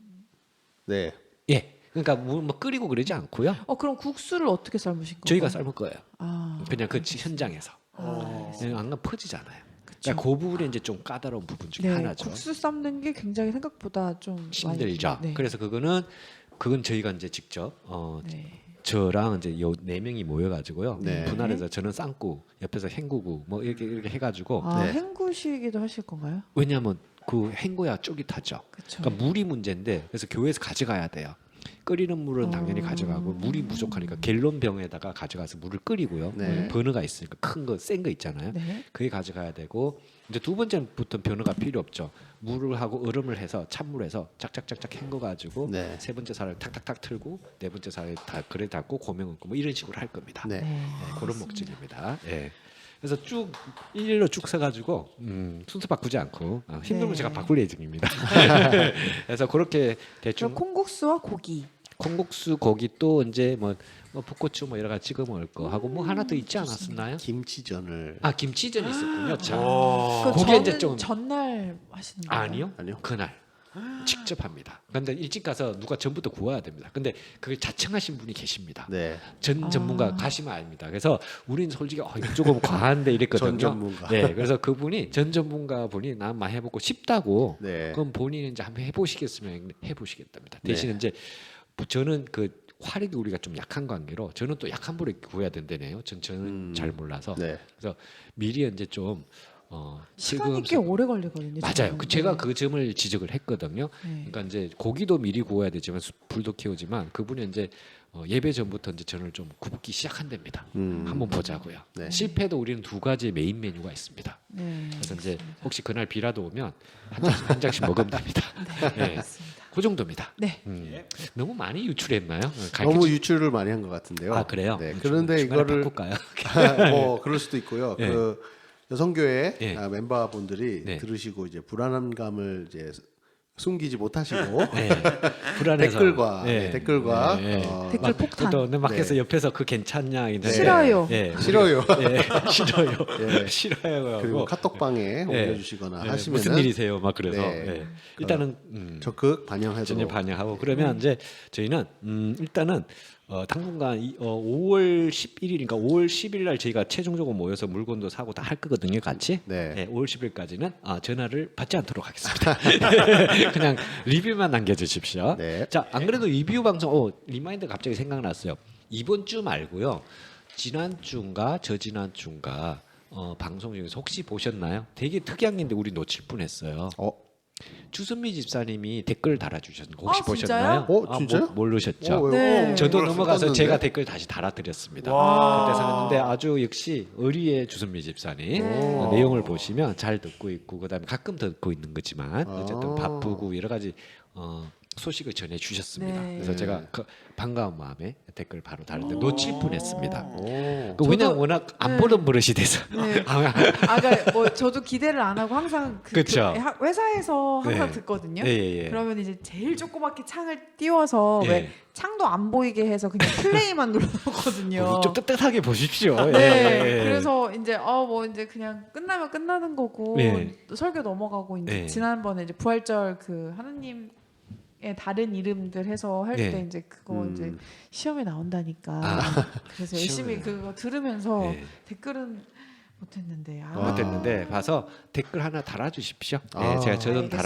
B: 네.
A: 예. 그러니까 뭐 끓이고 그러지 않고요.
C: 그럼 국수를 어떻게 삶으신 거예요?
A: 저희가 삶을 거예요.
C: 아.
A: 그냥 그 현장에서. 안 가면 퍼지잖아요. 그러니까 그 부분이 이제 좀 까다로운 부분 중에
C: 네,
A: 하나죠.
C: 국수 삶는 게 굉장히 생각보다 좀
A: 힘들죠.
C: 많이, 네.
A: 그래서 그건 저희가 이제 직접
C: 네.
A: 저랑 이제 요 네 명이 모여가지고요.
B: 네.
A: 분할해서 저는 삶고 옆에서 헹구고 뭐 이렇게 해가지고
C: 아,
B: 네.
C: 헹구시기도 하실 건가요?
A: 왜냐하면 그 헹궈야 쫄깃하죠.
C: 그렇죠.
A: 그러니까 물이 문제인데 그래서 교회에서 가져가야 돼요. 끓이는 물은 당연히 가져가고 물이 부족하니까 갤론 병에다가 가져가서 물을 끓이고요.
B: 네.
A: 버너가 있으니까 큰 거 센 거 있잖아요.
C: 네.
A: 그게 가져가야 되고 이제 두 번째부터 변화가 필요 없죠. 물을 하고 얼음을 해서 찬물에서 짝짝짝짝 헹궈 가지고
B: 네.
A: 세 번째 살을 탁탁탁 틀고 네 번째 살을 다 그래 닫고 고명 얹고 뭐 이런 식으로 할 겁니다.
B: 네.
A: 네, 그런 목적입니다. 예. 그래서 쭉 일일로 쭉 써가지고 순서 바꾸지 않고 힘들면
C: 네.
A: 제가 바꿀 예정입니다. 그래서 그렇게 대충
C: 그럼 콩국수와 고기.
A: 콩국수 고기 또 이제 뭐 풋고추 뭐 여러 가지 찍어 먹을 거 하고 뭐 하나 더 있지 않았었나요?
B: 김치전을
A: 김치전이 있었군요. 참.
C: 그
A: 고기
C: 저는
A: 이제 좀-
C: 전날 하시는 거예요?
B: 아니요.
A: 그날 직접 합니다. 그런데 일찍 가서 누가 전부터 구워야 됩니다. 근데 그걸 자청하신 분이 계십니다.
B: 네.
A: 전 전문가 가시면 압니다. 그래서 우리는 솔직히 이거 조금 과한데 이랬거든요.
B: 전 전문가.
A: 네, 그래서 그분이 전 전문가 분이 나 한번 해보고 싶다고.
B: 네.
A: 그럼 본인은 이제 한번 해보시겠으면 해보시겠답니다.
B: 네.
A: 대신 이제 저는 그 화력이 우리가 좀 약한 관계로 저는 또 약한 불에 구워야 된다네요. 저는 잘 몰라서.
B: 네.
A: 그래서 미리 이제 좀
C: 시간이 꽤
A: 지금
C: 오래 걸리거든요.
A: 맞아요.
C: 저는.
A: 그 제가
C: 네.
A: 그 점을 지적을 했거든요.
C: 네.
A: 그러니까 이제 고기도 미리 구워야 되지만 불도 키우지만 그분이 이제 예배 전부터 이제 전을 좀 굽기 시작한답니다. 한번 보자고요.
B: 네.
A: 실패도 우리는 두 가지 메인 메뉴가 있습니다.
C: 네.
A: 그래서 이제 혹시 그날 비라도 오면 한 장씩 먹으면 됩니다. 네.
C: 맞습니다.
A: 그 정도입니다.
C: 네.
A: 너무 많이 유출했나요?
B: 너무 유출을 많이 한 것 같은데요.
A: 아 그래요?
B: 네. 그런데
A: 중간에
B: 이거를
A: 바꿀까요?
B: 뭐 그럴 수도 있고요.
A: 네.
B: 그 여성교회
A: 네.
B: 멤버분들이
A: 네.
B: 들으시고 이제 불안감을 이제 숨기지 못하시고
A: 네. 불안해서
B: 댓글과
A: 네.
B: 댓글과
A: 네.
C: 댓글
A: 막
C: 폭탄.
A: 또 막해서
B: 네.
A: 옆에서 그 괜찮냐 이런
C: 싫어요.
A: 예.
B: 싫어요.
A: 예. 싫어요.
B: 예.
A: 싫어요.
B: 그리고
A: 하고,
B: 카톡방에
A: 예.
B: 올려주시거나
A: 예.
B: 하시면
A: 무슨 일이세요? 막 그래서
B: 네.
A: 예. 일단은
B: 적극 반영하도록
A: 전혀 반영하고 그러면 이제 저희는 일단은 당분간 5월 11일인가 5월 10일 날 저희가 최종적으로 모여서 물건도 사고 다 할 거거든요, 같이.
B: 네.
A: 5월 10일까지는 전화를 받지 않도록 하겠습니다. 그냥 리뷰만 남겨주십시오.
B: 네.
A: 자, 안 그래도 리뷰 방송 리마인드 갑자기 생각났어요. 이번 주 말고요, 지난 주인가 저지난 주인가 방송 중에서 혹시 보셨나요? 되게 특이한 게인데 우리 놓칠 뻔했어요. 주선미 집사님이 댓글 달아주셨는데 혹시
C: 아,
A: 보셨나요?
C: 진짜요?
B: 진짜요?
A: 모르셨죠?
C: 네.
A: 저도
B: 몰랐어요.
A: 넘어가서
B: 떴는데?
A: 제가 댓글 다시 달아드렸습니다.
D: 와.
A: 그때 생각했는데 아주 역시 의리의 주선미 집사님 내용을 보시면 잘 듣고 있고 그다음에 가끔 듣고 있는 거지만 어쨌든 바쁘고 여러 가지 소식을 전해 주셨습니다.
C: 네.
A: 그래서 제가 반가운 마음에 댓글 바로 달았는데 놓칠 뻔했습니다.
B: 오.
A: 왜냐면 워낙 안 보던 버릇이 돼서
C: 네. 그러니까 뭐 저도 기대를 안 하고 항상
A: 그쵸.
C: 회사에서 항상
A: 네.
C: 듣거든요.
A: 예.
C: 그러면 이제 제일 조그맣게 창을 띄워서
A: 예.
C: 왜 창도 안 보이게 해서 그냥 플레이만 눌러놓거든요.
A: 좀 뜨뜻하게 보십시오.
C: 네.
A: 예.
C: 그래서 이제 뭐 이제 그냥 끝나면 끝나는 거고
A: 예.
C: 또 설교 넘어가고 이제
A: 예.
C: 지난번에 이제 부활절 그 하느님의 다른 이름들 해서 할
A: 예.
C: 때 이제 그거 이제 시험에 나온다니까. 그래서
A: 시험에
C: 열심히 그거 들으면서
A: 예.
C: 댓글은 못했는데.
A: 못했는데 봐서 댓글 하나 달아주십시오.
B: 아.
A: 제가 저는
C: 알겠습니다.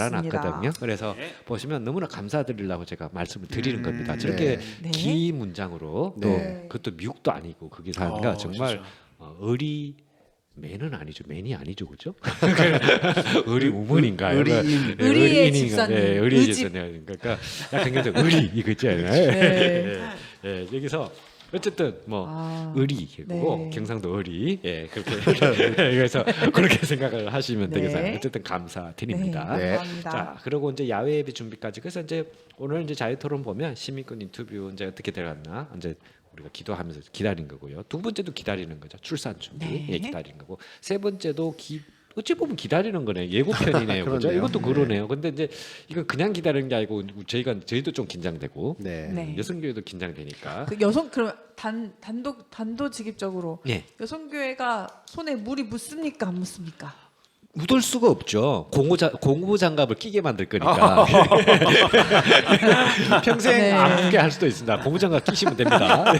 A: 달아놨거든요. 그래서 보시면 너무나 감사드리려고 제가 말씀을 드리는 겁니다. 저렇게
C: 네.
A: 기 문장으로 또
B: 네.
A: 그것도 미국도 아니고 그게 사니까 정말
D: 진짜.
A: 의리 맨은 아니죠. 맨이 아니죠, 그죠? 의리 우먼인가요?
B: 의리인.
C: 의리의 집사님.
A: 의리의
C: 의집.
A: 집사님. 그러니까 약간 그래서 의리 이거 있잖아요.
C: 네.
A: 여기서 어쨌든 뭐
C: 아.
A: 의리고
C: 네.
A: 경상도 의리 그렇게 그래서 그렇게 생각을 하시면
C: 네.
A: 되겠어요. 어쨌든 감사드립니다.
B: 네.
C: 감사합니다.
A: 자, 그리고 이제 야외 예배 준비까지 그래서 이제 오늘 이제 자유토론 보면 시민권 인터뷰 이제 어떻게 들어갔나 이제 우리가 기도하면서 기다린 거고요. 두 번째도 기다리는 거죠. 출산 준비
C: 네.
A: 기다리는 거고 세 번째도 어찌 보면 기다리는 거네. 예고편이네요. 그죠?
B: 그러네요.
A: 이것도 그러네요. 근데 이제 이거 그냥 기다리는 게 아니고 저희도 좀 긴장되고
B: 네.
C: 네.
A: 여성교회도 긴장되니까.
C: 그 그럼 단도직입적으로
A: 예.
C: 여성교회가 손에 물이 묻습니까 안 묻습니까?
A: 묻을 수가 없죠. 공보 장갑을 끼게 만들 거니까. 평생
C: 네.
A: 안 묻게 할 수도 있습니다. 공보 장갑 끼시면 됩니다.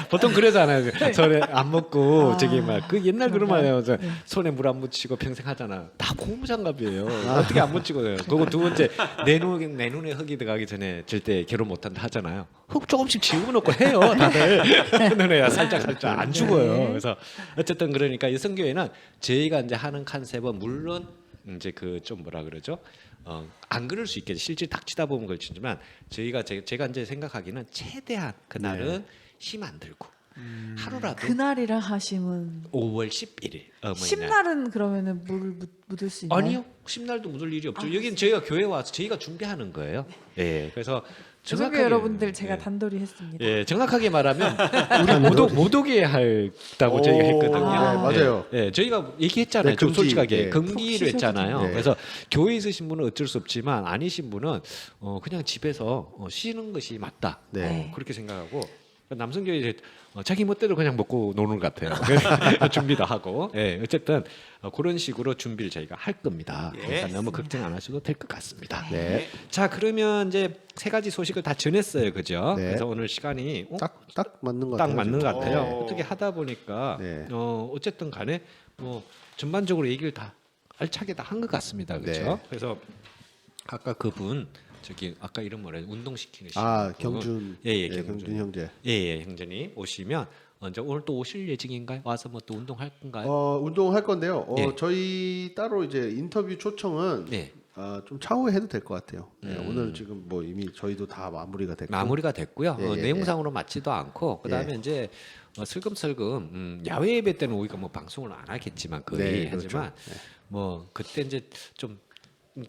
A: 보통 그러잖아요. 손에 안 묻고 저기 막 그 옛날 그런 말이에요. 손에 물 안 묻히고 평생 하잖아. 다 공보 장갑이에요. 어떻게 안 묻히고 해요. 그리고 두 번째 내 눈에 흙이 들어가기 전에 절대 결혼 못한다 하잖아요. 흙 조금씩 지우놓고 해요. 다들 눈에야 살짝 안 죽어요. 그래서 어쨌든 그러니까 여성교회는 저희가 이제 하는 컨셉은 물론 이제 그 좀 뭐라 그러죠? 안 그럴 수 있겠죠. 실제 닥치다 보면 그렇지만 저희가 제가 이제 생각하기는 최대한 그날은 힘 안 들고 하루라도
C: 그날이라 하심은
A: 5월 11일 어머니날.
C: 심날은 그러면은 물을 묻을 수 있나요?
A: 아니요. 심날도 묻을 일이 없죠. 여기는 저희가 교회 와서 저희가 준비하는 거예요. 예. 그래서
C: 여성교회 여러분들 제가
A: 예.
C: 단돌이 했습니다.
A: 예, 정확하게 말하면 우리 못 오게 한다고 저희가 했거든요.
B: 네, 맞아요.
A: 예, 저희가 얘기했잖아요.
B: 네,
A: 좀
B: 금기,
A: 솔직하게
B: 예.
A: 금기를
C: 푹
A: 했잖아요.
B: 네.
A: 그래서 교회 있으신 분은 어쩔 수 없지만 아니신 분은 그냥 집에서 쉬는 것이 맞다.
B: 네.
A: 그렇게 생각하고 남성교회 이제 자기 멋대로 그냥 먹고 노는 것 같아요. 준비도 하고. 예, 어쨌든 그런 식으로 준비를 저희가 할 겁니다. 그러니까 너무 걱정 안 하셔도 될 것 같습니다.
B: 네.
A: 자, 그러면 이제 세 가지 소식을 다 전했어요, 그죠?
B: 네.
A: 그래서 오늘 시간이
B: 딱 맞는 것
A: 딱
B: 같아요.
A: 맞는 것
B: 지금.
A: 같아요.
D: 네.
A: 어떻게 하다 보니까
B: 네.
A: 어쨌든 간에 뭐 전반적으로 얘기를 다 알차게 다 한 것 같습니다, 그렇죠?
B: 네.
A: 그래서 아까 그분 저기 아까 이름 뭐래 운동시키는
B: 아
A: 분.
B: 경준.
A: 예,
B: 경준 형제.
A: 예, 형제님 오시면 이제 오늘 또 오실 예정인가요? 와서 뭐 또 운동할 건가요?
B: 운동할 건데요.
A: 예.
B: 저희 따로 이제 인터뷰 초청은
A: 네.
B: 좀 차후에 해도 될 것 같아요. 네, 오늘 지금 뭐 이미 저희도 다 마무리가 됐고.
A: 마무리가 됐고요.
B: 예, 예,
A: 내용상으로 맞지도 않고 그다음에 이제 슬금슬금 야외 예배 때는 우리가 뭐 방송을 안 하겠지만 거의
B: 네, 그렇죠.
A: 하지만 뭐 그때 이제 좀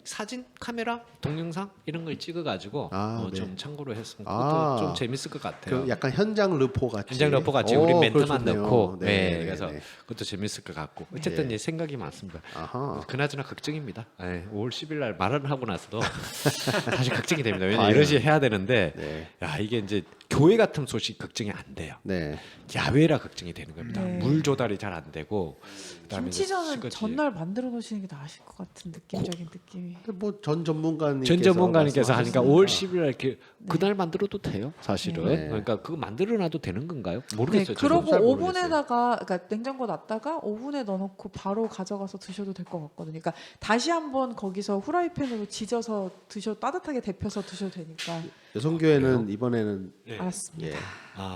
A: 사진, 카메라, 동영상 이런 걸 찍어가지고
B: 아, 네.
A: 좀 참고로 했으면 그것도
B: 아.
A: 좀 재밌을 것 같아요.
B: 그 약간 현장 르포 같이.
A: 현장 러퍼 같이 우리
B: 오,
A: 멘트만
B: 그거 좋네요.
A: 넣고
B: 네,
A: 네,
B: 네,
A: 그래서
B: 네.
A: 그것도 재밌을 것 같고 어쨌든
B: 네.
A: 이제 생각이 많습니다.
B: 아하.
A: 그나저나 걱정입니다. 5월 10일 날 말을 하고 나서도 사실 걱정이 됩니다. 왜냐면
B: 과연.
A: 이런 식으로 해야 되는데
B: 네.
A: 야 이게 이제 교회 같은 소식 걱정이 안 돼요.
B: 네.
A: 야외라 걱정이 되는 겁니다.
C: 네.
A: 물 조달이 잘 안 되고 그다음에 이제
C: 김치전은
A: 설거지.
C: 전날 만들어 놓으시는 게 나으실 것 같은 느낌적인 느낌이.
B: 뭐 전 전문가님께서
A: 전 전문가님께서 하니까 5월
B: 말씀하셨으니까.
A: 10일 날 이렇게 그날 만들어도 돼요. 사실은
B: 네.
A: 그러니까 그거 만들어놔도 되는 건가요?
C: 네,
A: 모르겠어요.
C: 그러고
B: 잘 모르겠어요.
C: 오븐에다가 그러니까 냉장고 놨다가 오븐에 넣어놓고 바로 가져가서 드셔도 될 것 같거든요. 그러니까 다시 한번 거기서 후라이팬으로 지져서 드셔 따뜻하게 데펴서 드셔도 되니까.
B: 여성교회는 이번에는
A: 네.
C: 알았습니다.
B: 예,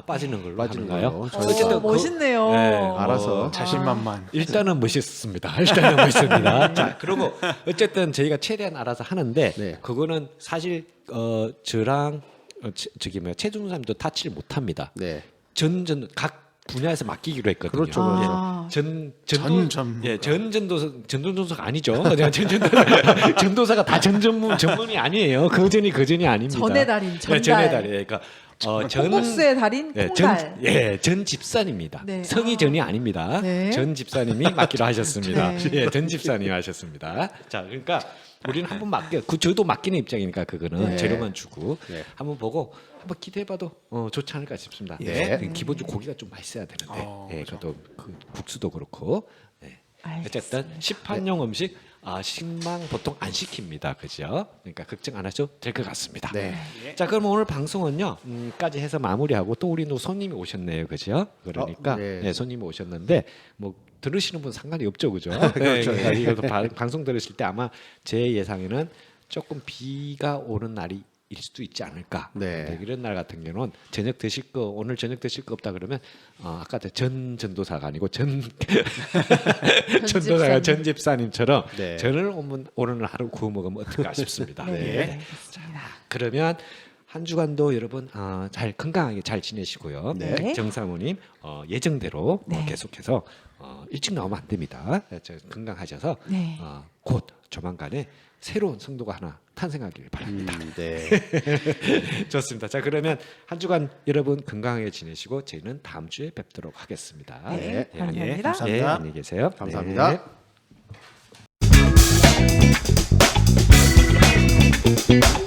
A: 빠지는 걸로
B: 빠지는
A: 하는가요?
B: 걸로.
A: 어쨌든 그-
C: 멋있네요.
A: 네,
B: 알아서.
D: 자신만만.
A: 일단은 멋있습니다. 일단은 멋있습니다. 자, 그리고 어쨌든 저희가 최대한 알아서 하는데
B: 네.
A: 그거는 사실 저랑 저기 뭐야 최준우 사람도 타치를 못합니다.
B: 네.
A: 각 분야에서 맡기기로 했거든요.
B: 그렇죠, 그렇죠.
C: 아.
A: 전도사가 아니죠. 그냥 전도사가 다 전문이 아니에요. 그전이 아닙니다.
C: 전의 달인, 전달.
A: 네, 전의 달인. 그러니까
C: 콩국수의 달인
A: 예,
C: 콩달.
A: 전 집사님입니다.
C: 네.
A: 성이 전이 아닙니다.
C: 네.
A: 전 집사님이 맡기로 하셨습니다.
C: 네.
A: 예, 전 집사님 하셨습니다. 자, 그러니까 우리는 한번 저도 맡기는 입장이니까 그거는
B: 네.
A: 재료만 주고
B: 네.
A: 한번 보고 한번 기대해봐도 좋지 않을까 싶습니다.
B: 예.
A: 기본적으로 고기가 좀 맛있어야 되는데,
D: 그렇죠.
A: 그것도 그 국수도 그렇고. 네. 어쨌든
C: 알겠습니다.
A: 시판용 음식 식망 보통 안 시킵니다, 그죠? 그러니까 걱정 안 하셔도 될 것 같습니다.
B: 네.
A: 자, 그럼 오늘 방송은요, 까지 해서 마무리하고 또 우리 또 손님이 오셨네요, 그죠? 그러니까
B: 네.
A: 네, 손님이 오셨는데 뭐 들으시는 분 상관이 없죠, 그죠?
B: 그렇죠.
A: 그러니까 이것도 방송 들으실 때 아마 제 예상에는 조금 비가 오는 날이 일 수도 있지 않을까.
B: 네.
A: 이런 날 같은 경우는 저녁 드실 거 오늘 저녁 드실 거 없다 그러면 아까 전도사가 아니고 전도사가 전 집사님처럼
B: 네.
A: 전을 오늘 하루 구워 먹으면 어떨까 싶습니다.
C: 네,
A: 예.
C: 알겠습니다.
A: 그러면 한 주간도 여러분 잘 건강하게 잘 지내시고요.
C: 네.
A: 정사모님 예정대로
C: 네.
A: 계속해서 일찍 나오면 안 됩니다. 건강하셔서
C: 네.
A: 곧 조만간에 새로운 성도가 하나 탄생하길 바랍니다.
B: 네.
A: 좋습니다. 자, 그러면 한 주간 여러분 건강하게 지내시고 저희는 다음 주에 뵙도록 하겠습니다.
C: 네,
A: 예,
C: 감사합니다.
D: 감사합니다.
A: 안녕히 계세요.
B: 감사합니다.
A: 네.